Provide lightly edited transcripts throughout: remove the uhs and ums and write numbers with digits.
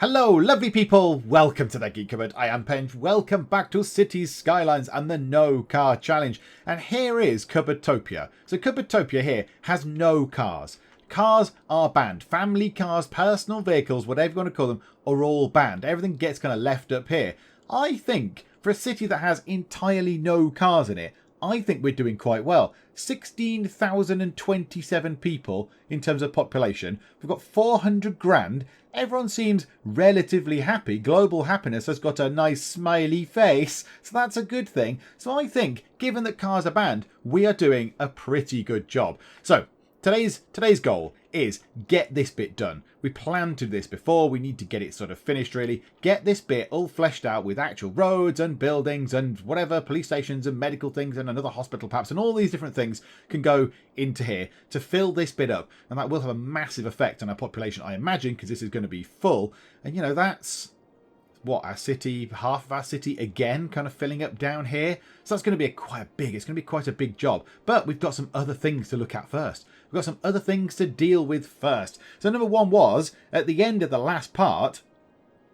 Hello, lovely people. Welcome to the Geek Cupboard. I am Penge. Welcome back to Cities, Skylines and the No Car Challenge. And here is Cupboardtopia. So Cupboardtopia here has no cars. Cars are banned. Family cars, personal vehicles, whatever you want to call them, are all banned. Everything gets kind of left up here. I think for a city that has entirely no cars in it, I think we're doing quite well. 16,027 people in terms of population. We've got 400 grand. Everyone seems relatively happy. Global happiness has got a nice smiley face. So that's a good thing. So I think, given that cars are banned, we are doing a pretty good job. So today's goal is get this bit done. We planned to do this before. We need to get it sort of finished, really. Get this bit all fleshed out with actual roads and buildings and whatever, police stations and medical things and another hospital perhaps, and all these different things can go into here to fill this bit up. And that will have a massive effect on our population, I imagine, because this is going to be full. And, you know, that's what, our city, half of our city again, kind of filling up down here. So that's going to be it's going to be quite a big job. But we've got some other things to look at first. We've got some other things to deal with first. So number one was, at the end of the last part,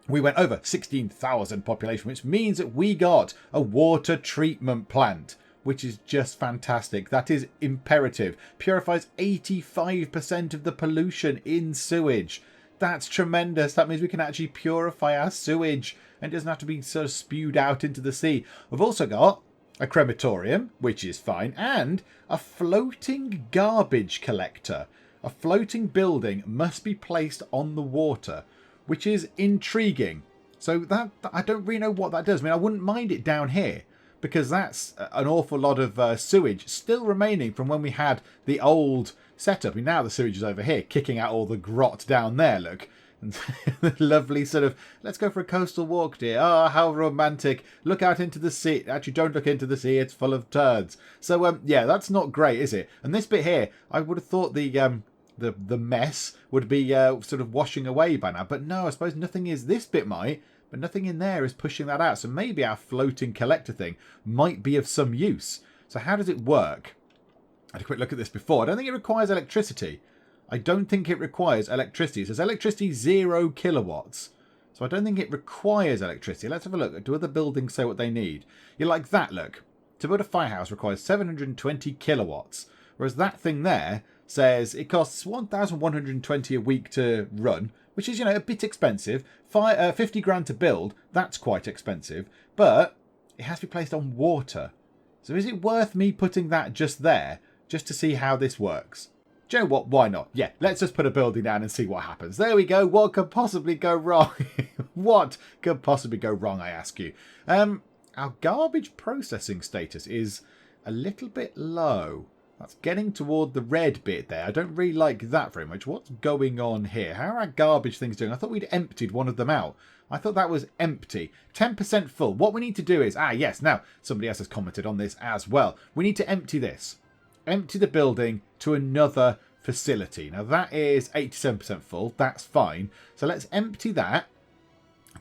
we went over 16,000 population, which means that we got a water treatment plant, which is just fantastic. That is imperative. Purifies 85% of the pollution in sewage. That's tremendous. That means we can actually purify our sewage and it doesn't have to be sort of spewed out into the sea. We've also got a crematorium, which is fine, and a floating garbage collector. A floating building must be placed on the water, which is intriguing. So that I don't really know what that does. I mean, I wouldn't mind it down here, because that's an awful lot of sewage still remaining from when we had the old setup. And now the sewage is over here, kicking out all the grot down there, look. And lovely sort of, let's go for a coastal walk, dear. Oh, how romantic. Look out into the sea. Actually, don't look into the sea. It's full of turds. So, yeah, that's not great, is it? And this bit here, I would have thought the mess would be sort of washing away by now. But no, I suppose nothing is. This bit might, but nothing in there is pushing that out. So maybe our floating collector thing might be of some use. So how does it work? I had a quick look at this before. I don't think it requires electricity. I don't think it requires electricity. It says electricity 0 kilowatts. So I don't think it requires electricity. Let's have a look. Do other buildings say what they need? You're like that, look. To build a firehouse requires 720 kilowatts. Whereas that thing there says it costs 1,120 a week to run, which is, you know, a bit expensive. 50 grand to build, that's quite expensive. But it has to be placed on water. So is it worth me putting that just there, just to see how this works? Do you know what? Why not? Yeah, let's just put a building down and see what happens. There we go. What could possibly go wrong? What could possibly go wrong, I ask you? Our garbage processing status is a little bit low. That's getting toward the red bit there. I don't really like that very much. What's going on here? How are our garbage things doing? I thought we'd emptied one of them out. I thought that was empty. 10% full. What we need to do is... yes, now, somebody else has commented on this as well. We need to empty this. Empty the building to another facility. Now that is 87% full. That's fine. So let's empty that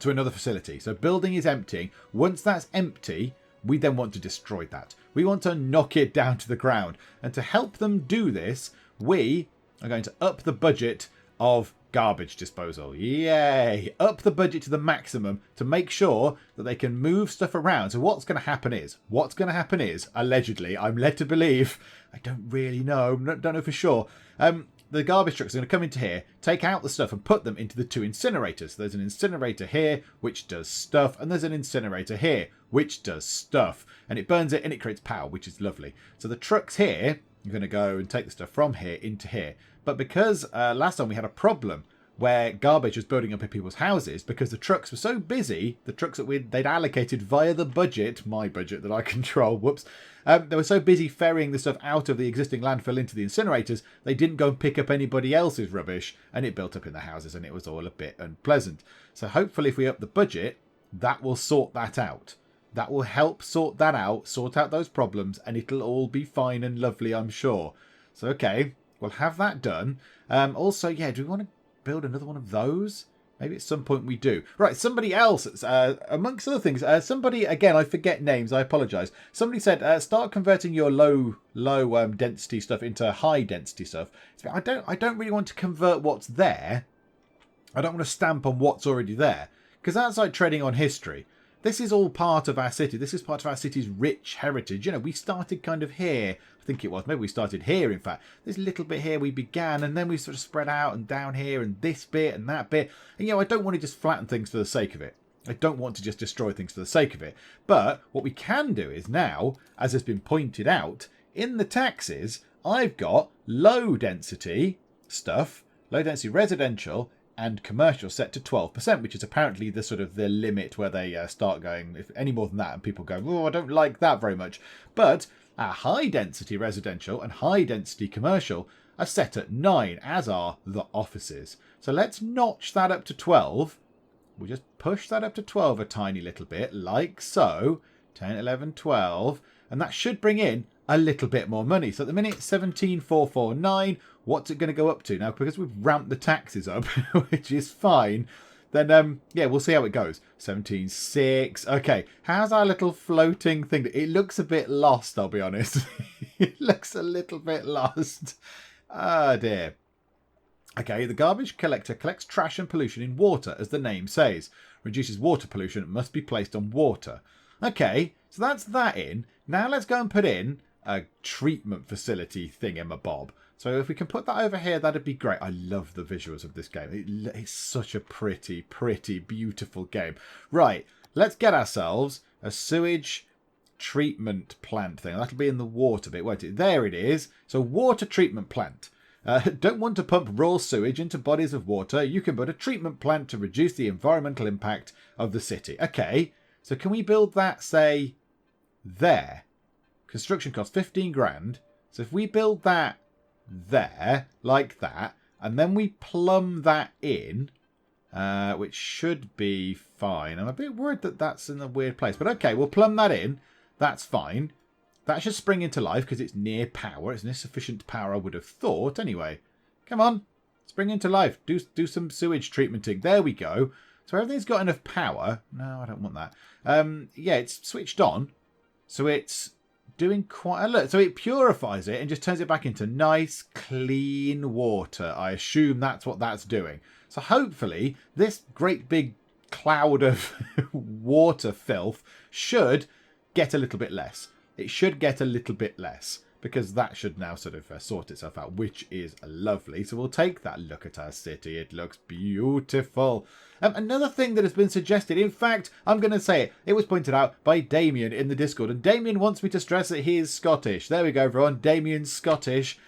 to another facility. So building is emptying. Once that's empty, we then want to destroy that. We want to knock it down to the ground. And to help them do this, we are going to up the budget of garbage disposal. Yay! Up the budget to the maximum to make sure that they can move stuff around. So what's going to happen is, allegedly, I'm led to believe, I don't really know, don't know for sure, the garbage trucks are going to come into here, take out the stuff and put them into the two incinerators. There's an incinerator here, which does stuff, and there's an incinerator here, which does stuff. And it burns it and it creates power, which is lovely. So the trucks here are going to go and take the stuff from here into here. But because last time we had a problem where garbage was building up in people's houses because the trucks were so busy, the trucks that they'd allocated via the budget, my budget that I control, whoops, they were so busy ferrying the stuff out of the existing landfill into the incinerators, they didn't go and pick up anybody else's rubbish, and it built up in the houses, and it was all a bit unpleasant. So hopefully if we up the budget, that will sort that out. That will help sort out those problems, and it'll all be fine and lovely, I'm sure. So, okay, we'll have that done. Also, yeah, do we want to build another one of those? Maybe at some point we do. Right, somebody else, amongst other things, somebody, again, I forget names, I apologise. Somebody said, start converting your low density stuff into high density stuff. I don't really want to convert what's there. I don't want to stamp on what's already there, because that's like treading on history. This is all part of our city. This is part of our city's rich heritage. You know, we started kind of here. I think it was. Maybe we started here, in fact. This little bit here we began, and then we sort of spread out and down here and this bit and that bit. And, you know, I don't want to just flatten things for the sake of it. I don't want to just destroy things for the sake of it. But what we can do is now, as has been pointed out, in the taxes, I've got low density stuff, low density residential and commercial set to 12%, which is apparently the sort of the limit where they start going, if any more than that, and people go, oh, I don't like that very much. But our high density residential and high density commercial are set at 9, as are the offices. So let's notch that up to 12. We'll just push that up to 12 a tiny little bit, like so. 10, 11, 12. And that should bring in a little bit more money. So at the minute, 17,449. What's it going to go up to now? Because we've ramped the taxes up, which is fine. Then, yeah, we'll see how it goes. 17,600. Okay, how's our little floating thing? It looks a bit lost, I'll be honest. It looks a little bit lost. Ah, dear. Okay, the garbage collector collects trash and pollution in water, as the name says. Reduces water pollution, must be placed on water. Okay, so that's that in. Now let's go and put in a treatment facility thingamabob. So if we can put that over here, that'd be great. I love the visuals of this game. It's such a pretty, beautiful game. Right, let's get ourselves a sewage treatment plant thing. That'll be in the water bit, won't it? There it is. So water treatment plant. Don't want to pump raw sewage into bodies of water? You can build a treatment plant to reduce the environmental impact of the city. Okay, so can we build that, say, there? Construction costs 15 grand. So if we build that there, like that, and then we plumb that in, which should be fine. I'm a bit worried that that's in a weird place, but okay, we'll plumb that in. That's fine. That should spring into life because it's near power. It's near sufficient power, I would have thought. Anyway, come on, spring into life. Do some sewage treatmenting. There we go. So everything's got enough power. No, I don't want that. Yeah, it's switched on. So it's doing quite a lot. So it purifies it and just turns it back into nice, clean water. I assume that's what that's doing. So hopefully this great big cloud of water filth should get a little bit less. It should get a little bit less because that should now sort of sort itself out, which is lovely. So we'll take that look at our city. It looks beautiful. Another thing that has been suggested, in fact, I'm going to say it. It was pointed out by Damien in the Discord. And Damien wants me to stress that he is Scottish. There we go, everyone. Damien's Scottish.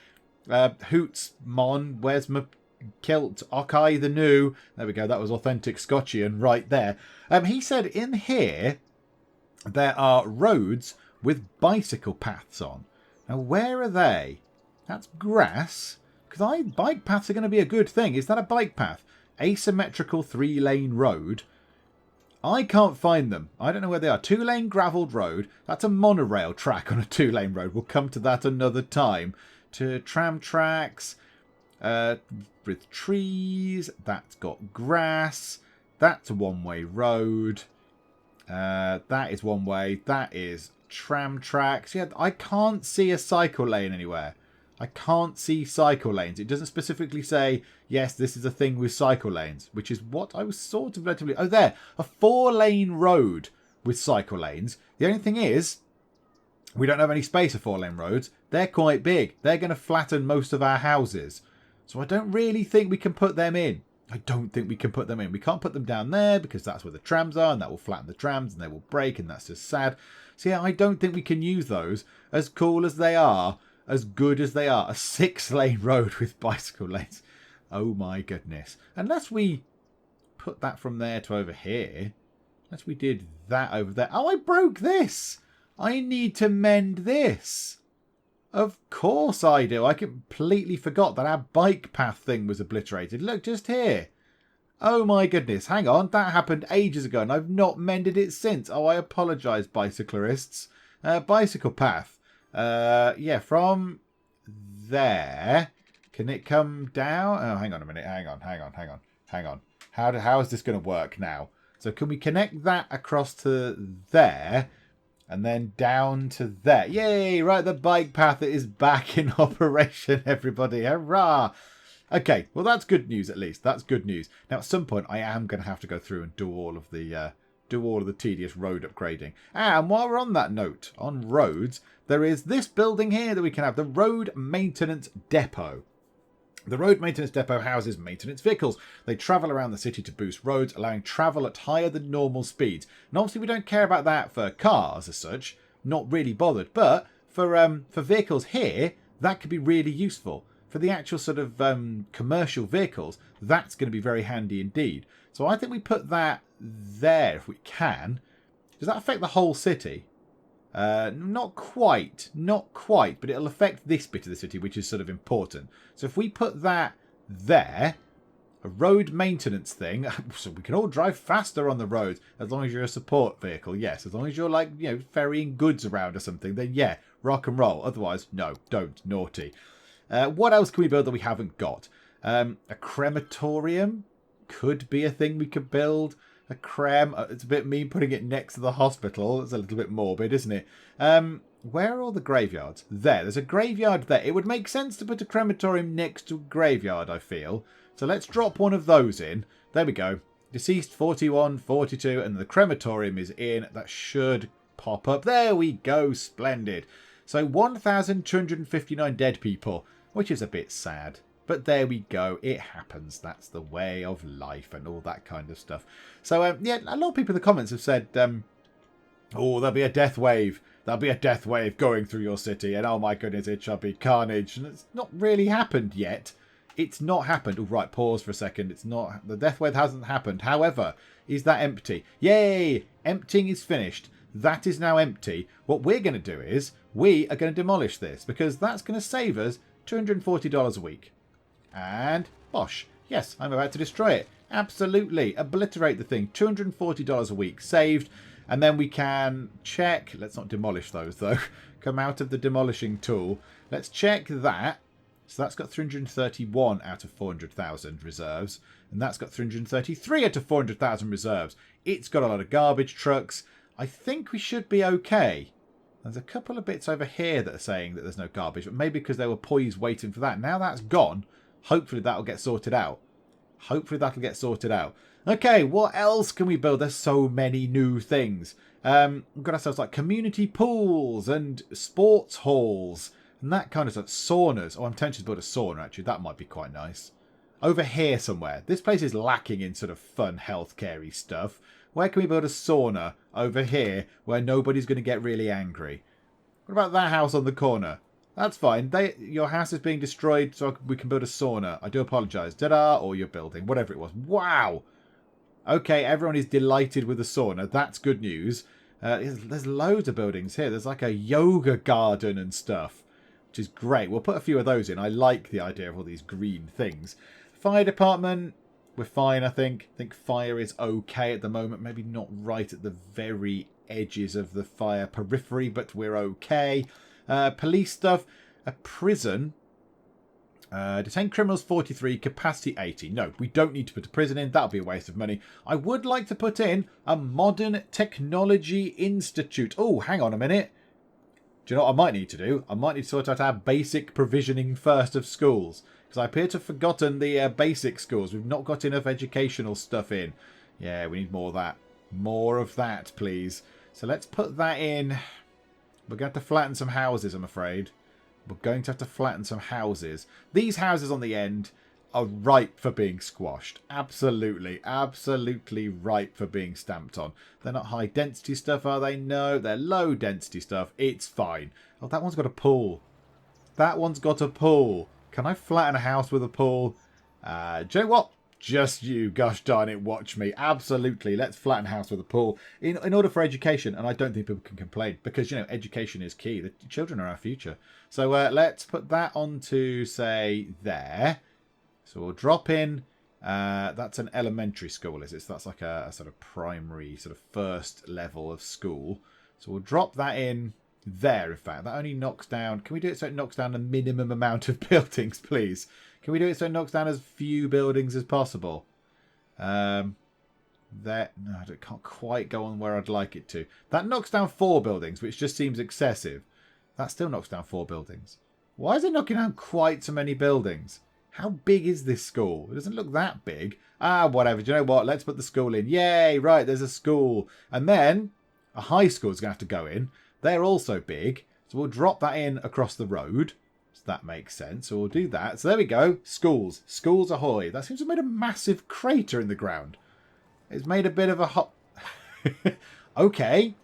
Hoots, Mon, where's my kilt? Okai the new. There we go. That was authentic Scotchian right there. He said in here there are roads with bicycle paths on. Now, where are they? That's grass. Because bike paths are going to be a good thing. Is that a bike path? Asymmetrical 3-lane road. I can't find them. I don't know where they are. 2-lane gravelled road. That's a monorail track on a 2-lane road. We'll come to that another time. To tram tracks. With trees. That's got grass. That's a one-way road. That is one way. That is tram tracks. Yeah, I can't see a cycle lane anywhere. I can't see cycle lanes. It doesn't specifically say, yes, this is a thing with cycle lanes, which is what I was sort of relatively... Oh, there. A 4-lane road with cycle lanes. The only thing is, we don't have any space for 4-lane roads. They're quite big. They're going to flatten most of our houses. So I don't really think we can put them in. I don't think we can put them in. We can't put them down there because that's where the trams are and that will flatten the trams and they will break and that's just sad. So yeah, I don't think we can use those. As cool as they are, as good as they are. A 6-lane road with bicycle lanes. Oh my goodness. Unless we put that from there to over here. Unless we did that over there. Oh, I broke this. I need to mend this. Of course I do. I completely forgot that our bike path thing was obliterated. Look, just here. Oh my goodness. Hang on. That happened ages ago and I've not mended it since. Oh, I apologise, bicyclists. Bicycle path. Yeah, from there. Can it come down? Oh, hang on a minute. Hang on. How is this going to work now? So can we connect that across to there? And then down to there. Yay! Right, the bike path is back in operation, everybody. Hurrah! Okay, well that's good news at least. That's good news. Now at some point I am going to have to go through and do all of the tedious road upgrading. And while we're on that note, on roads, there is this building here that we can have, the Road Maintenance Depot. The Road Maintenance Depot houses maintenance vehicles. They travel around the city to boost roads, allowing travel at higher than normal speeds. And obviously we don't care about that for cars as such, not really bothered. But for vehicles here, that could be really useful. For the actual sort of commercial vehicles, that's going to be very handy indeed. So I think we put that there if we can. Does that affect the whole city? Not quite, but it'll affect this bit of the city, which is sort of important. So if we put that there, a road maintenance thing, so we can all drive faster on the roads, as long as you're a support vehicle, yes. As long as you're like, ferrying goods around or something, then yeah, rock and roll. Otherwise, no, don't, naughty. What else can we build that we haven't got? A crematorium could be a thing we could build. A creme. It's a bit mean putting it next to the hospital. It's a little bit morbid, isn't it? Where are all the graveyards? There's a graveyard there. It would make sense to put a crematorium next to a graveyard, I feel. So let's drop one of those in. There we go. Deceased 41, 42, and the crematorium is in. That should pop up. There we go. Splendid. So 1,259 dead people, which is a bit sad. But there we go. It happens. That's the way of life and all that kind of stuff. So, yeah, a lot of people in the comments have said, oh, there'll be a death wave. There'll be a death wave going through your city. And oh my goodness, it shall be carnage. And it's not really happened yet. It's not happened. Oh, right, pause for a second. It's not. The death wave hasn't happened. However, is that empty? Yay! Emptying is finished. That is now empty. What we're going to do is we are going to demolish this because that's going to save us $240 a week. And bosh, yes, I'm about to destroy it. Absolutely, obliterate the thing. $240 a week saved. And then we can check. Let's not demolish those though. Come out of the demolishing tool. Let's check that. So that's got 331 out of 400,000 reserves. And that's got 333 out of 400,000 reserves. It's got a lot of garbage trucks. I think we should be okay. There's a couple of bits over here that are saying that there's no garbage. But maybe because they were poised waiting for that. Now that's gone. Hopefully that'll get sorted out. Okay, what else can we build? There's so many new things. We've got ourselves like community pools and sports halls and that kind of stuff. Saunas. Oh, I'm tempted to build a sauna actually. That might be quite nice. Over here somewhere. This place is lacking in sort of fun healthcare-y stuff. Where can we build a sauna? Over here where nobody's going to get really angry. What about that house on the corner? That's fine. Your house is being destroyed so we can build a sauna. I do apologise. Ta-da! Or your building. Whatever it was. Wow! Okay, everyone is delighted with the sauna. That's good news. There's loads of buildings here. There's like a yoga garden and stuff. Which is great. We'll put a few of those in. I like the idea of all these green things. Fire department. We're fine, I think. I think fire is okay at the moment. Maybe not right at the very edges of the fire periphery, but we're okay. Police stuff, a prison, detain criminals 43, capacity 80. No, we don't need to put a prison in. That'll be a waste of money. I would like to put in a modern technology institute. Oh, hang on a minute. Do you know what I might need to do? I might need to sort out our basic provisioning first of schools. Because I appear to have forgotten the basic schools. We've not got enough educational stuff in. Yeah, we need more of that. More of that, please. So let's put that in. We're going to have to flatten some houses, I'm afraid. We're going to have to flatten some houses. These houses on the end are ripe for being squashed. Absolutely, absolutely ripe for being stamped on. They're not high density stuff, are they? No, they're low density stuff. It's fine. Oh, that one's got a pool. That one's got a pool. Can I flatten a house with a pool? Do you know what? Just you, gosh darn it, watch me. Absolutely, let's flatten house with a pool. In order for education, and I don't think people can complain, because, education is key. The children are our future. So let's put that onto, say, there. So we'll drop in, that's an elementary school, is it? So that's like a sort of primary, sort of first level of school. So we'll drop that in there, in fact. That only knocks down, can we do it so it knocks down a minimum amount of buildings, please? Can we do it so it knocks down as few buildings as possible? No, it can't quite go on where I'd like it to. That knocks down 4 buildings, which just seems excessive. That still knocks down 4 buildings. Why is it knocking down quite so many buildings? How big is this school? It doesn't look that big. Ah, whatever. Do you know what? Let's put the school in. Yay, right, there's a school. And then a high school is going to have to go in. They're also big. So we'll drop that in across the road. So that makes sense. So we'll do that. So there we go. Schools. Schools ahoy. That seems to have made a massive crater in the ground. It's made a bit of a hot... Okay.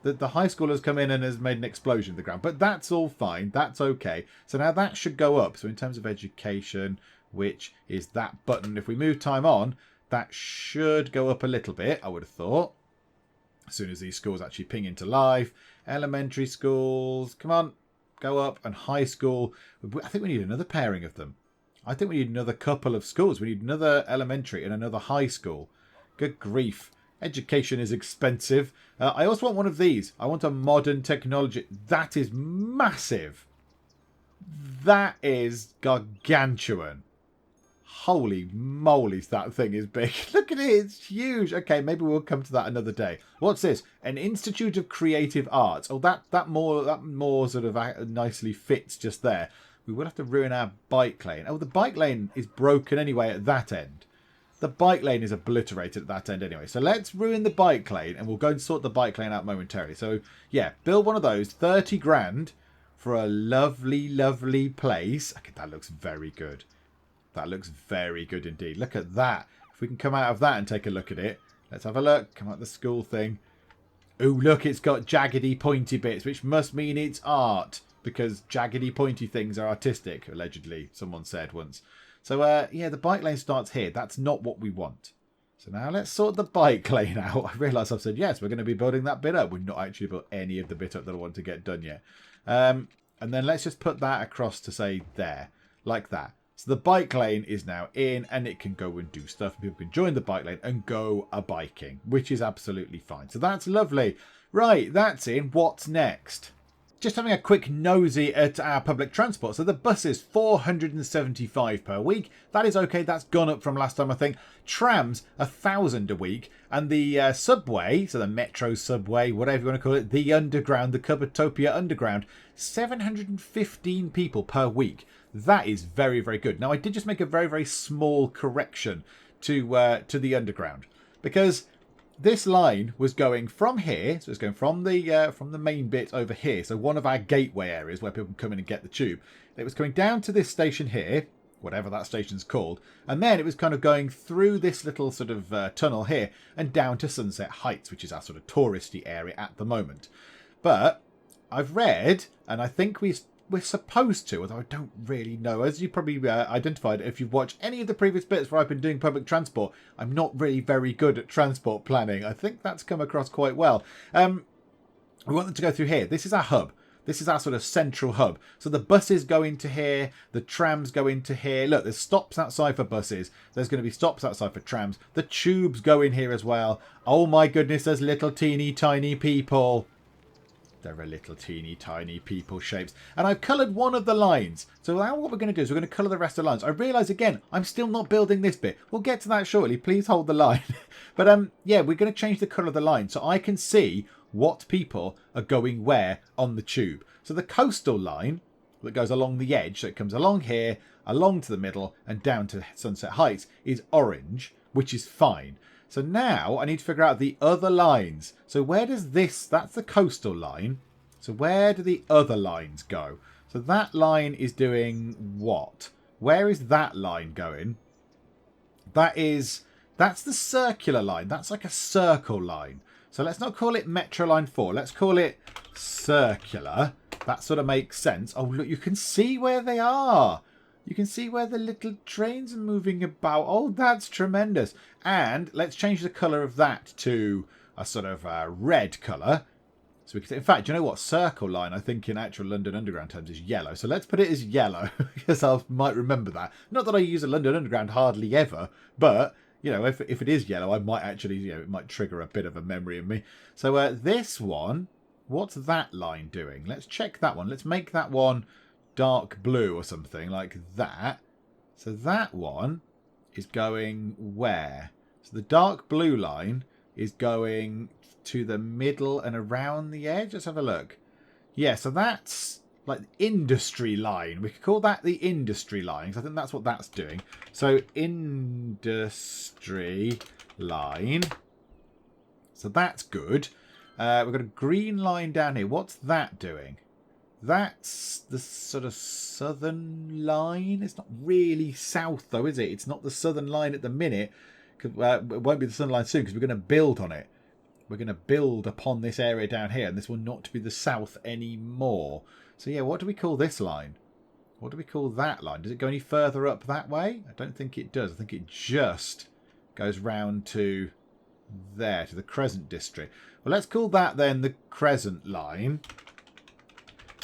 The high school has come in and has made an explosion in the ground. But that's all fine. That's okay. So now that should go up. So in terms of education, which is that button, if we move time on, that should go up a little bit, I would have thought. As soon as these schools actually ping into life. Elementary schools, come on, go up. And high school, I think we need another pairing of them. I think we need another couple of schools. We need another elementary and another high school. Good grief. Education is expensive. I also want one of these. I want a modern technology. That is massive. That is gargantuan. Holy moly, that thing is big. Look at it, it's huge. Okay, maybe we'll come to that another day. What's this? An Institute of Creative Arts. Oh, that more sort of nicely fits just there. We will have to ruin our bike lane. Oh, the bike lane is broken anyway at that end. The bike lane is obliterated at that end anyway. So let's ruin the bike lane and we'll go and sort the bike lane out momentarily. So, yeah, build one of those. 30 grand for a lovely, lovely place. Okay, that looks very good. That looks very good indeed. Look at that. If we can come out of that and take a look at it. Let's have a look. Come out the school thing. Oh, look, it's got jaggedy, pointy bits, which must mean it's art. Because jaggedy, pointy things are artistic, allegedly, someone said once. So, yeah, the bike lane starts here. That's not what we want. So now let's sort the bike lane out. I realise I've said, yes, we're going to be building that bit up. We've not actually built any of the bit up that I want to get done yet. And then let's just put that across to, say, there. Like that. So the bike lane is now in and it can go and do stuff. People can join the bike lane and go a-biking, which is absolutely fine. So that's lovely. Right, that's in. What's next? Just having a quick nosy at our public transport. So the bus is 475 per week. That is okay. That's gone up from last time, I think. Trams, 1,000 a week. And the subway, so the metro subway, whatever you want to call it, the underground, the Cupboardtopia underground, 715 people per week. That is very, very good. Now, I did just make a very, very small correction to the underground. Because this line was going from here, so it's going from the main bit over here, so one of our gateway areas where people can come in and get the tube. It was coming down to this station here, whatever that station's called, and then it was kind of going through this little sort of tunnel here and down to Sunset Heights, which is our sort of touristy area at the moment. But I've read, and I think we're supposed to, although I don't really know. As you probably identified, if you've watched any of the previous bits where I've been doing public transport, I'm not really very good at transport planning. I think that's come across quite well. We want them to go through here. This is our hub. This is our sort of central hub. So the buses go into here. The trams go into here. Look, there's stops outside for buses. There's going to be stops outside for trams. The tubes go in here as well. Oh my goodness, there's little teeny tiny people. There are little teeny tiny people shapes. And I've coloured one of the lines. So now what we're going to do is we're going to colour the rest of the lines. I realise, again, I'm still not building this bit. We'll get to that shortly. Please hold the line. But, yeah, we're going to change the colour of the line so I can see what people are going where on the tube. So the coastal line that goes along the edge, so it comes along here, along to the middle, and down to Sunset Heights, is orange, which is fine. So now I need to figure out the other lines. So where does this... That's the coastal line. So where do the other lines go? So that line is doing what? Where is that line going? That's the circular line. That's like a circle line. So let's not call it Metro Line 4. Let's call it circular. That sort of makes sense. Oh, look, you can see where they are. You can see where the little trains are moving about. Oh, that's tremendous. And let's change the colour of that to a sort of red colour. So we can, in fact, do you know what? Circle line, I think in actual London Underground terms, is yellow. So let's put it as yellow, because I might remember that. Not that I use a London Underground hardly ever, but, you know, if it is yellow, I might actually, you know, it might trigger a bit of a memory in me. So this one, what's that line doing? Let's check that one. Let's make that one dark blue or something like that. So that one is going where? So the dark blue line is going to the middle and around the edge. Let's have a look. Yeah, so that's like industry line. We could call that the industry line, because I think that's what that's doing. So industry line. So that's good. We've got a green line down here. What's that doing? That's the sort of southern line. It's not really south, though, is it? It's not the southern line at the minute. It won't be the southern line soon, because we're going to build on it. We're going to build upon this area down here, and this will not be the south anymore. So, yeah, what do we call this line? What do we call that line? Does it go any further up that way? I don't think it does. I think it just goes round to there, to the Crescent District. Well, let's call that then the Crescent line.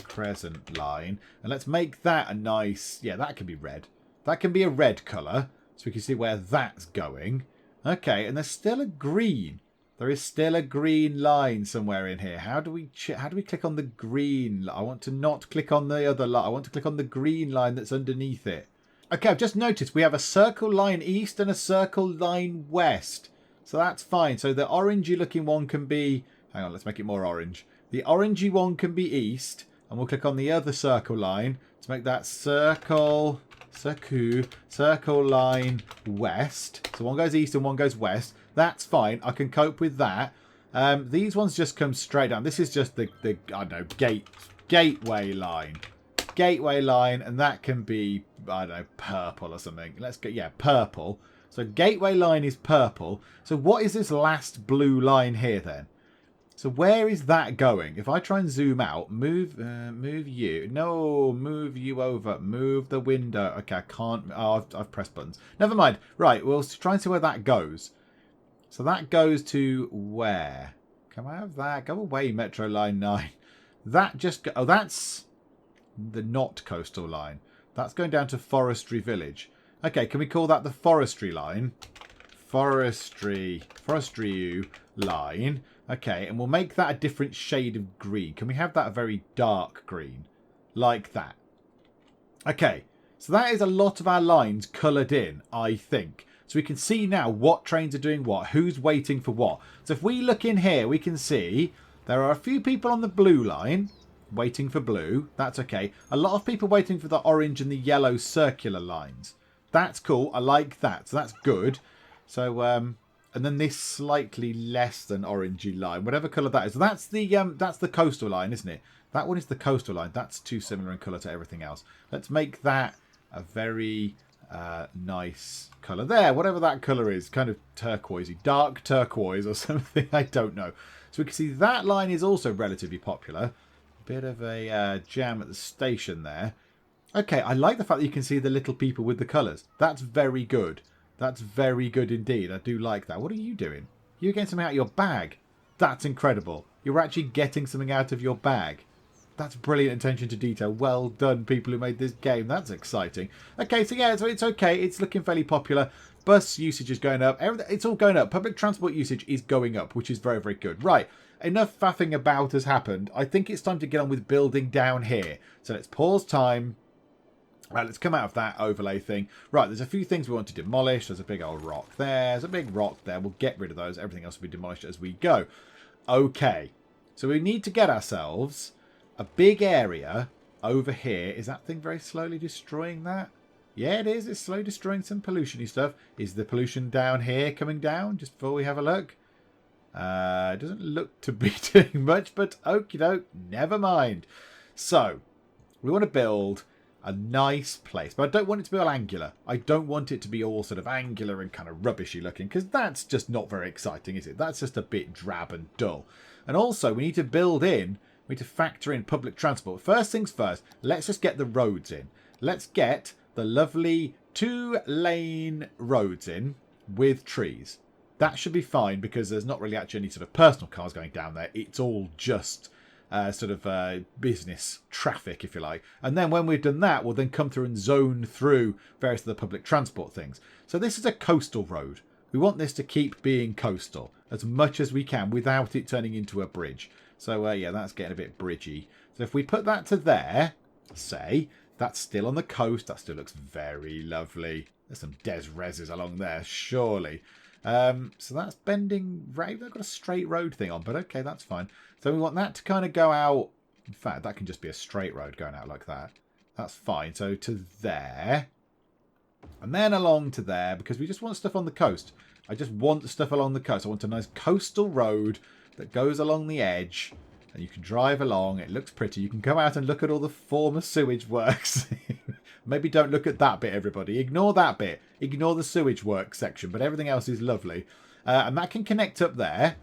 Crescent line. And let's make that a nice... Yeah, that can be red. That can be a red colour, so we can see where that's going. Okay, and there's still a green. There is still a green line somewhere in here. How do we click on the green? I want to not click on the other line. I want to click on the green line that's underneath it. Okay, I've just noticed we have a circle line east and a circle line west. So that's fine. So the orangey looking one can be... Hang on, let's make it more orange. The orangey one can be east. And we'll click on the other circle line to make that circle line west. So one goes east and one goes west. That's fine. I can cope with that. These ones just come straight down. This is just the I don't know, gateway line. Gateway line, and that can be, I don't know, purple or something. Let's go, yeah, purple. So gateway line is purple. So what is this last blue line here then? So where is that going? If I try and zoom out, move you. No, move you over. Move the window. Okay, I can't. Oh, I've pressed buttons. Never mind. Right, we'll try and see where that goes. So that goes to where? Can I have that? Go away, Metro Line 9. That just... Oh, that's the not coastal line. That's going down to Forestry Village. Okay, can we call that the Forestry line? Forestry line. Okay, and we'll make that a different shade of green. Can we have that a very dark green? Like that. Okay, so that is a lot of our lines coloured in, I think. So we can see now what trains are doing what, who's waiting for what. So if we look in here, we can see there are a few people on the blue line waiting for blue. That's okay. A lot of people waiting for the orange and the yellow circular lines. That's cool. I like that. So that's good. So, and then this slightly less than orangey line, whatever colour that is. So that's the coastal line, isn't it? That one is the coastal line. That's too similar in colour to everything else. Let's make that a very nice colour. There, whatever that colour is, kind of turquoisey, dark turquoise or something. I don't know. So we can see that line is also relatively popular. Bit of a jam at the station there. Okay, I like the fact that you can see the little people with the colours. That's very good. That's very good indeed. I do like that. What are you doing? You're getting something out of your bag. That's incredible. You're actually getting something out of your bag. That's brilliant attention to detail. Well done, people who made this game. That's exciting. Okay, so yeah, so it's okay. It's looking fairly popular. Bus usage is going up. It's all going up. Public transport usage is going up, which is very, very good. Right, enough faffing about has happened. I think it's time to get on with building down here. So let's pause time. Right, let's come out of that overlay thing. Right, there's a few things we want to demolish. There's a big old rock there. There's a big rock there. We'll get rid of those. Everything else will be demolished as we go. Okay, so we need to get ourselves a big area over here. Is that thing very slowly destroying that? Yeah, it is. It's slowly destroying some pollution-y stuff. Is the pollution down here coming down? Just before we have a look. It doesn't look to be doing much, but okie doke, never mind. So, we want to build a nice place, but I don't want it to be all angular. I don't want it to be all sort of angular and kind of rubbishy looking, because that's just not very exciting, is it? That's just a bit drab and dull. And also, we need to build in, we need to factor in public transport. First things first, let's just get the roads in. Let's get the lovely 2-lane roads in with trees. That should be fine, because there's not really actually any sort of personal cars going down there. It's all just sort of business traffic, if you like. And then when we've done that, we'll then come through and zone through various of the public transport things. So this is a coastal road. We want this to keep being coastal as much as we can without it turning into a bridge. So yeah, that's getting a bit bridgy. So if we put that to there, say, that's still on the coast. That still looks very lovely. There's some des reses along there, surely. So that's bending right. They've got a straight road thing on, but okay, that's fine. So we want that to kind of go out In fact, that can just be a straight road going out like that. That's fine. So to there. And then along to there, because we just want stuff on the coast. I just want stuff along the coast. I want a nice coastal road that goes along the edge. And you can drive along. It looks pretty. You can come out and look at all the former sewage works. Maybe don't look at that bit, everybody. Ignore that bit. Ignore the sewage works section. But everything else is lovely. And that can connect up there.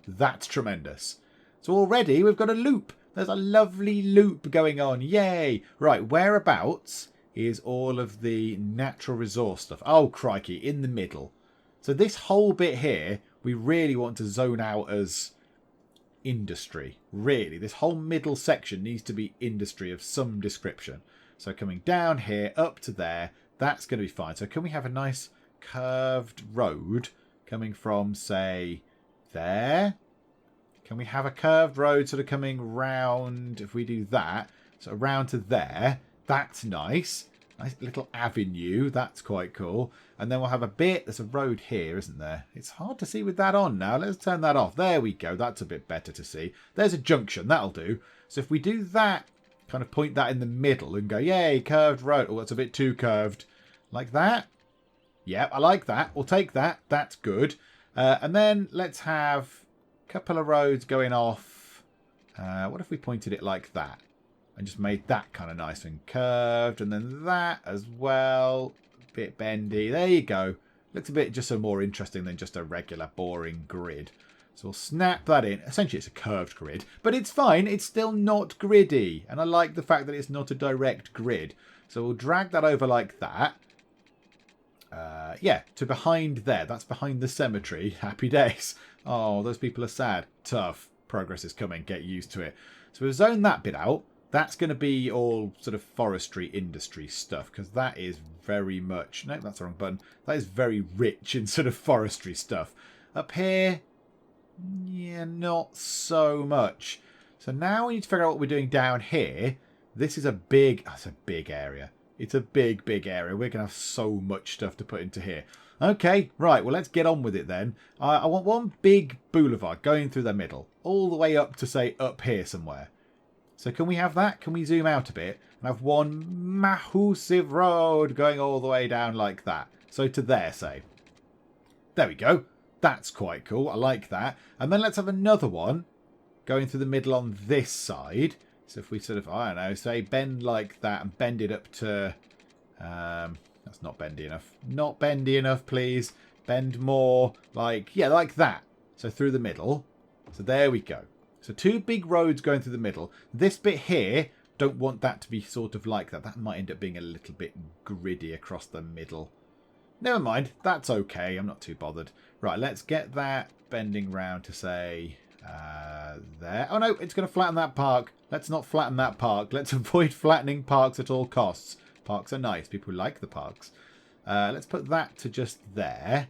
That's tremendous. So already we've got a loop. There's a lovely loop going on. Yay. Right, whereabouts is all of the natural resource stuff? Oh, crikey, in the middle. So this whole bit here, we really want to zone out as industry. Really, this whole middle section needs to be industry of some description. So coming down here, up to there, that's going to be fine. So can we have a nice curved road coming from, say, there? Can we have a curved road sort of coming round, if we do that, so around to there? That's nice. Nice little avenue. That's quite cool. And then we'll have a bit. There's a road here, isn't there? It's hard to see with that on now. Let's turn that off. There we go. That's a bit better to see. There's a junction. That'll do. So if we do that, kind of point that in the middle and go, yay, curved road. Oh, that's a bit too curved. Like that. Yep, I like that. We'll take that. That's good. And then let's have a couple of roads going off. What if we pointed it like that? And just made that kind of nice and curved. And then that as well. A bit bendy. There you go. Looks a bit just so more interesting than just a regular boring grid. So we'll snap that in. Essentially it's a curved grid. But it's fine. It's still not griddy. And I like the fact that it's not a direct grid. So we'll drag that over like that. Yeah, to behind there. That's behind the cemetery. Happy days. Oh, those people are sad. Tough. Progress is coming. Get used to it. So we've zoned that bit out. That's going to be all sort of forestry industry stuff because that is very much... No, that's the wrong button. That is very rich in sort of forestry stuff. Up here, yeah, not so much. So now we need to figure out what we're doing down here. This is a big... That's a big area. It's a big, big area. We're going to have so much stuff to put into here. Okay, right. Well, let's get on with it then. I want one big boulevard going through the middle. All the way up to, say, up here somewhere. So can we have that? Can we zoom out a bit and have one massive road going all the way down like that? So to there, say. There we go. That's quite cool. I like that. And then let's have another one going through the middle on this side. So if we sort of, I don't know, say bend like that and bend it up to... that's not bendy enough. Not bendy enough, please. Bend more like, yeah, like that. So through the middle. So there we go. So two big roads going through the middle. This bit here, don't want that to be sort of like that. That might end up being a little bit gritty across the middle. Never mind. That's okay. I'm not too bothered. Right, let's get that bending round to say there. Oh no, it's going to flatten that park. Let's not flatten that park. Let's avoid flattening parks at all costs. Parks are nice. People like the parks. Let's put that to just there.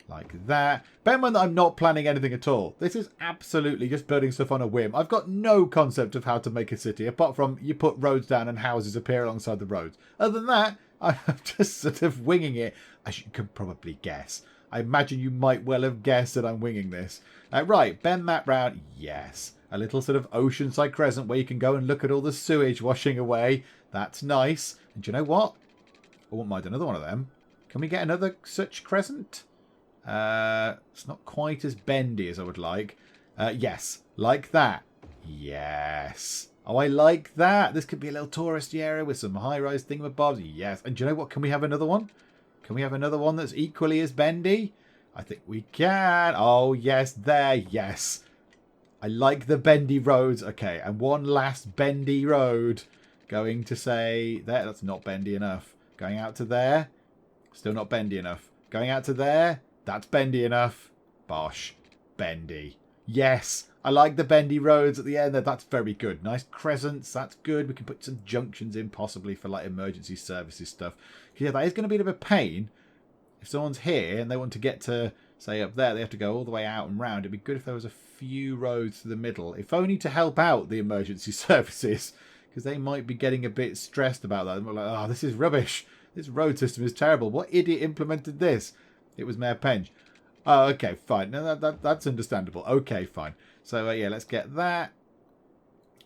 Like that. Bear in mind that I'm not planning anything at all. This is absolutely just building stuff on a whim. I've got no concept of how to make a city, apart from you put roads down and houses appear alongside the roads. Other than that, I'm just sort of winging it, as you can probably guess. I imagine you might well have guessed that I'm winging this. Right, bend that round. Yes. A little sort of oceanside crescent where you can go and look at all the sewage washing away. That's nice. And do you know what? I wouldn't mind another one of them. Can we get another such crescent? It's not quite as bendy as I would like. Yes, like that. Yes. Oh, I like that. This could be a little touristy area with some high-rise thingamabobs. Yes. And do you know what? Can we have another one? Can we have another one that's equally as bendy? I think we can. Oh, yes, there. Yes. I like the bendy roads. Okay, and one last bendy road. Going to say there. That's not bendy enough. Going out to there. Still not bendy enough. Going out to there. That's bendy enough. Bosh. Bendy. Yes. I like the bendy roads at the end there. That's very good. Nice crescents. That's good. We can put some junctions in possibly for like emergency services stuff. Yeah, that is going to be a bit of a pain. If someone's here and they want to get to, say, up there, they have to go all the way out and round. It'd be good if there was a few roads through the middle. If only to help out the emergency services. Because they might be getting a bit stressed about that. They're like, oh, this is rubbish. This road system is terrible. What idiot implemented this? It was Mayor Penge. Oh, okay, fine. No, that's understandable. Okay, fine. So, yeah, let's get that.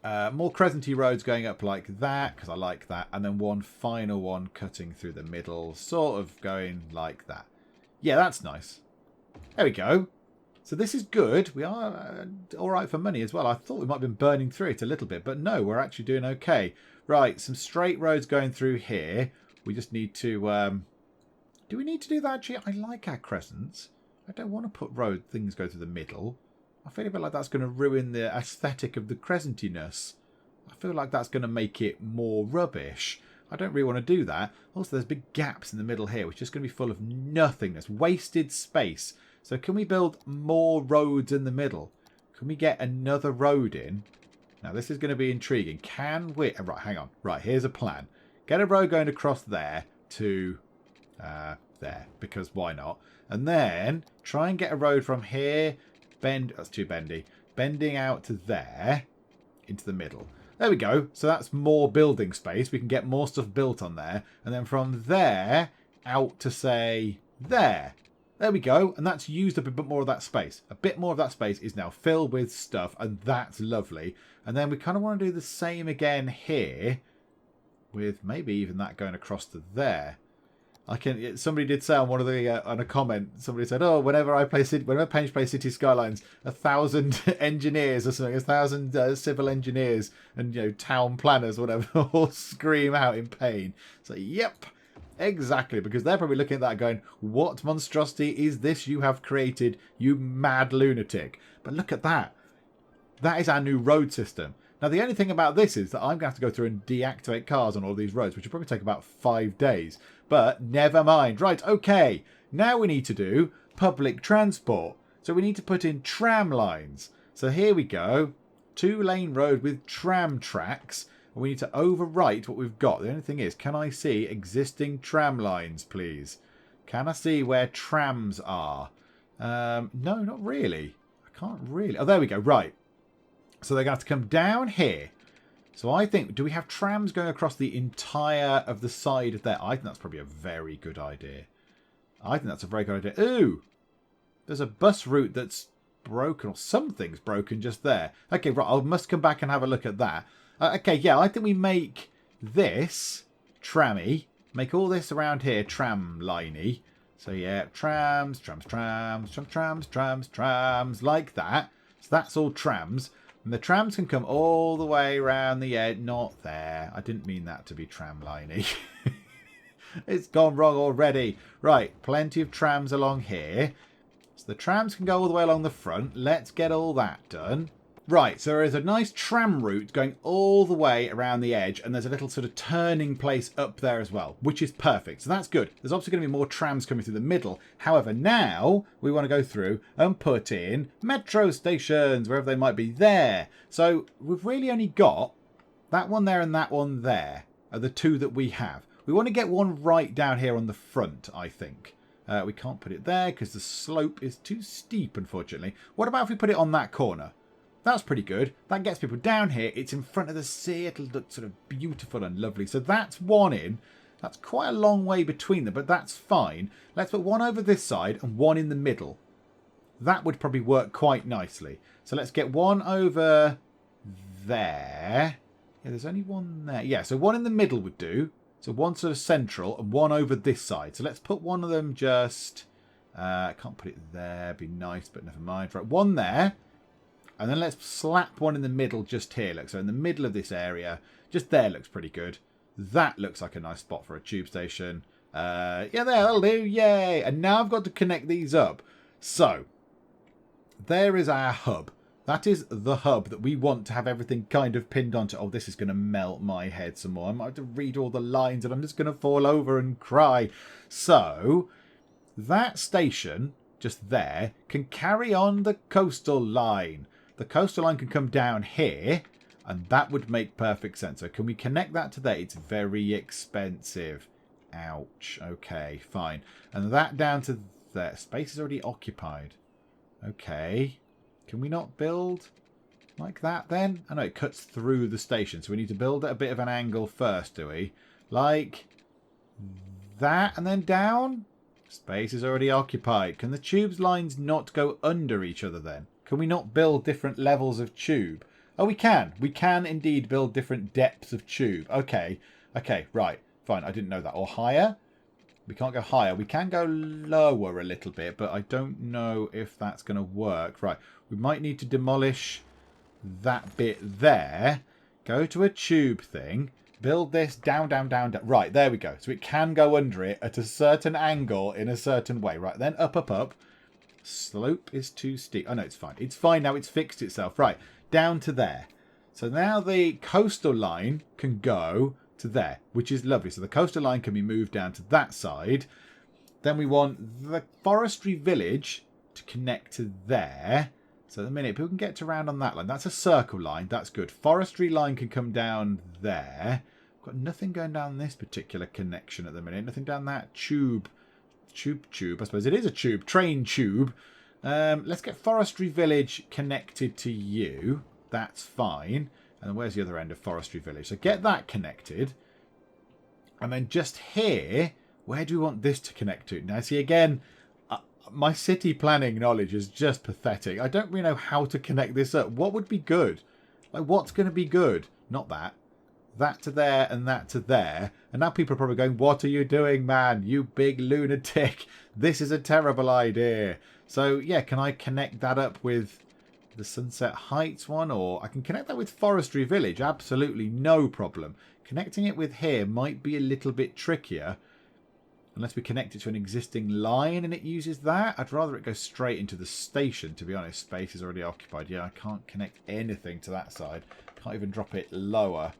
More crescenty roads going up like that, because I like that. And then one final one cutting through the middle, sort of going like that. Yeah, that's nice. There we go. So this is good. We are all right for money as well. I thought we might have been burning through it a little bit, but no, we're actually doing okay. Right, some straight roads going through here. We just need to... do we need to do that actually? I like our crescents. I don't want to put things go through the middle. I feel a bit like that's going to ruin the aesthetic of the crescentiness. I feel like that's going to make it more rubbish. I don't really want to do that. Also, there's big gaps in the middle here, which is just going to be full of nothingness. Wasted space. So can we build more roads in the middle? Can we get another road in? Now, this is going to be intriguing. Can we... Right, hang on. Right, here's a plan. Get a road going across there to there, because why not? And then try and get a road from here... That's too bendy. Bending out to there. Into the middle. There we go. So that's more building space. We can get more stuff built on there. And then from there out to, say, there. There we go. And that's used up a bit more of that space. A bit more of that space is now filled with stuff. And that's lovely. And then we kind of want to do the same again here. With maybe even that going across to there. Somebody did say on one of the on a comment. Somebody said, "Oh, whenever Penge plays City Skylines, 1,000 engineers or something, 1,000 civil engineers and town planners, or whatever, all scream out in pain." So, yep, exactly, because they're probably looking at that going, "What monstrosity is this you have created, you mad lunatic?" But look at that. That is our new road system. Now, the only thing about this is that I'm going to have to go through and deactivate cars on all these roads, which will probably take about 5 days. But never mind. Right, okay. Now we need to do public transport. So we need to put in tram lines. So here we go. 2-lane road with tram tracks. And we need to overwrite what we've got. The only thing is, can I see existing tram lines, please? Can I see where trams are? No, not really. I can't really. Oh, there we go. Right. So they're going to have to come down here. So I think, do we have trams going across the entire of the side of there? I think that's probably a very good idea. I think that's a very good idea. Ooh! There's a bus route that's broken, or something's broken just there. Okay, right, I must come back and have a look at that. Okay, yeah, I think we make this trammy. Make all this around here tram-liney. So yeah, trams, like that. So that's all trams. And the trams can come all the way around the edge. Not there. I didn't mean that to be tram-liney. It's gone wrong already. Right, plenty of trams along here. So the trams can go all the way along the front. Let's get all that done. Right, so there is a nice tram route going all the way around the edge, and there's a little sort of turning place up there as well, which is perfect. So that's good. There's obviously going to be more trams coming through the middle. However, now we want to go through and put in metro stations, wherever they might be there. So we've really only got that one there and that one there are the two that we have. We want to get one right down here on the front, I think. We can't put it there because the slope is too steep, unfortunately. What about if we put it on that corner? That's pretty good. That gets people down here. It's in front of the sea. It'll look sort of beautiful and lovely. So that's one in. That's quite a long way between them, but that's fine. Let's put one over this side and one in the middle. That would probably work quite nicely. So let's get one over there. Yeah, there's only one there. Yeah, so one in the middle would do. So one sort of central and one over this side. So let's put one of them just... I can't put it there. Be nice, but never mind. Right, one there. And then let's slap one in the middle just here. Look, so in the middle of this area, just there looks pretty good. That looks like a nice spot for a tube station. Yeah, that'll do. Yay. And now I've got to connect these up. So, there is our hub. That is the hub that we want to have everything kind of pinned onto. Oh, this is going to melt my head some more. I might have to read all the lines and I'm just going to fall over and cry. So, that station just there can carry on the coastal line. The coastal line can come down here, and that would make perfect sense. So can we connect that to there? It's very expensive. Ouch. Okay, fine. And that down to there. Space is already occupied. Okay. Can we not build like that then? I know it cuts through the station, so we need to build at a bit of an angle first, do we? Like that and then down? Space is already occupied. Can the tubes lines not go under each other then? Can we not build different levels of tube? Oh, we can. We can indeed build different depths of tube. Okay. Okay, right. Fine. I didn't know that. Or higher. We can't go higher. We can go lower a little bit, but I don't know if that's going to work. Right. We might need to demolish that bit there. Go to a tube thing. Build this down, down, down, down. Right, there we go. So it can go under it at a certain angle in a certain way. Right, then up, up, up. Slope is too steep. Oh, no, it's fine. It's fine now. It's fixed itself. Right, down to there. So now the coastal line can go to there, which is lovely. So the coastal line can be moved down to that side. Then we want the forestry village to connect to there. So at the minute, people can get around on that line. That's a circle line. That's good. Forestry line can come down there. Got nothing going down this particular connection at the minute. Nothing down that tube. Tube. I suppose it is a tube. Train tube. Let's get forestry village connected to you. That's fine. And then where's the other end of forestry village? So get that connected. And then just here, where do we want this to connect to? Now, see, again, my city planning knowledge is just pathetic. I don't really know how to connect this up. What would be good? Like, what's going to be good? Not that. That to there and that to there. And now people are probably going, what are you doing, man? You big lunatic. This is a terrible idea. So, yeah, can I connect that up with the Sunset Heights one? Or I can connect that with Forestry Village. Absolutely no problem. Connecting it with here might be a little bit trickier. Unless we connect it to an existing line and it uses that. I'd rather it go straight into the station, to be honest. Space is already occupied. Yeah, I can't connect anything to that side. Can't even drop it lower.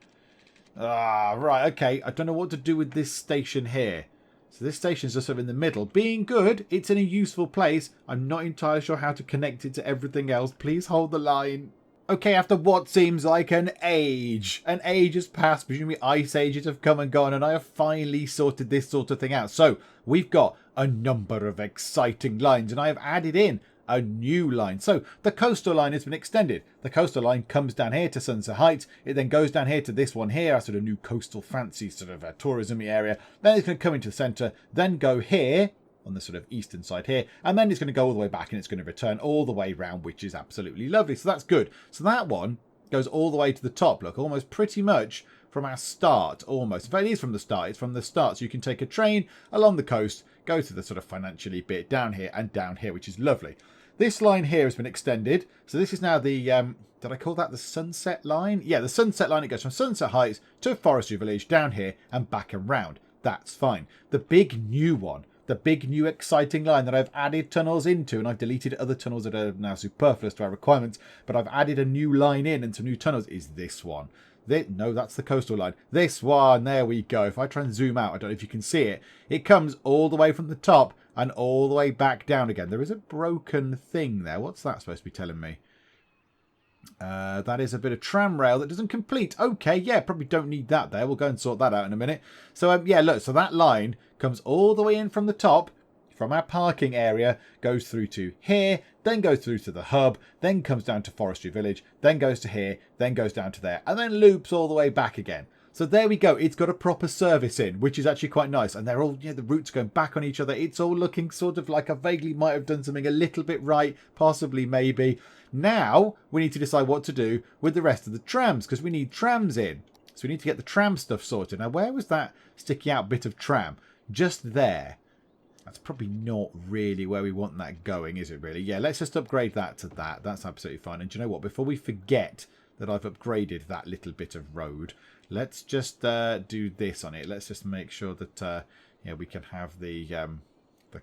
Ah, right, okay. I don't know what to do with this station here. So this station is just sort of in the middle. Being good, it's in a useful place. I'm not entirely sure how to connect it to everything else. Please hold the line. Okay, after what seems like an age has passed, presumably ice ages have come and gone, and I have finally sorted this sort of thing out. So, we've got a number of exciting lines, and I have added in a new line. So, the coastal line has been extended. The coastal line comes down here to Sunset Heights. It then goes down here to this one here, a sort of new coastal fancy sort of tourism-y area. Then it's going to come into the centre, then go here, on the sort of eastern side here, and then it's going to go all the way back and it's going to return all the way round, which is absolutely lovely. So that's good. So that one goes all the way to the top, look, almost pretty much from our start, almost. In fact, it is from the start. It's from the start. So you can take a train along the coast, go to the sort of financially bit down here and down here, which is lovely. This line here has been extended. So this is now the, did I call that the Sunset Line? Yeah, the Sunset Line. It goes from Sunset Heights to Forestry Village down here and back around. That's fine. The big new one, the big new exciting line that I've added tunnels into, and I've deleted other tunnels that are now superfluous to our requirements, but I've added a new line in and some new tunnels, is this one. No, that's the coastal line. This one, there we go. If I try and zoom out, I don't know if you can see it. It comes all the way from the top and all the way back down again. There is a broken thing there. What's that supposed to be telling me? That is a bit of tram rail that doesn't complete. Okay, yeah, probably don't need that there. We'll go and sort that out in a minute. So, yeah, look, so that line comes all the way in from the top, from our parking area, goes through to here, then goes through to the hub, then comes down to Forestry Village, then goes to here, then goes down to there, and then loops all the way back again. So there we go. It's got a proper service in, which is actually quite nice. And they're all, you know, the routes going back on each other. It's all looking sort of like I vaguely might have done something a little bit right, possibly, maybe. Now we need to decide what to do with the rest of the trams, because we need trams in. So we need to get the tram stuff sorted. Now, where was that sticky out bit of tram? Just there. That's probably not really where we want that going, is it really? Yeah, let's just upgrade that to that. That's absolutely fine. And do you know what? Before we forget that I've upgraded that little bit of road, let's just do this on it. Let's just make sure that yeah, we can have the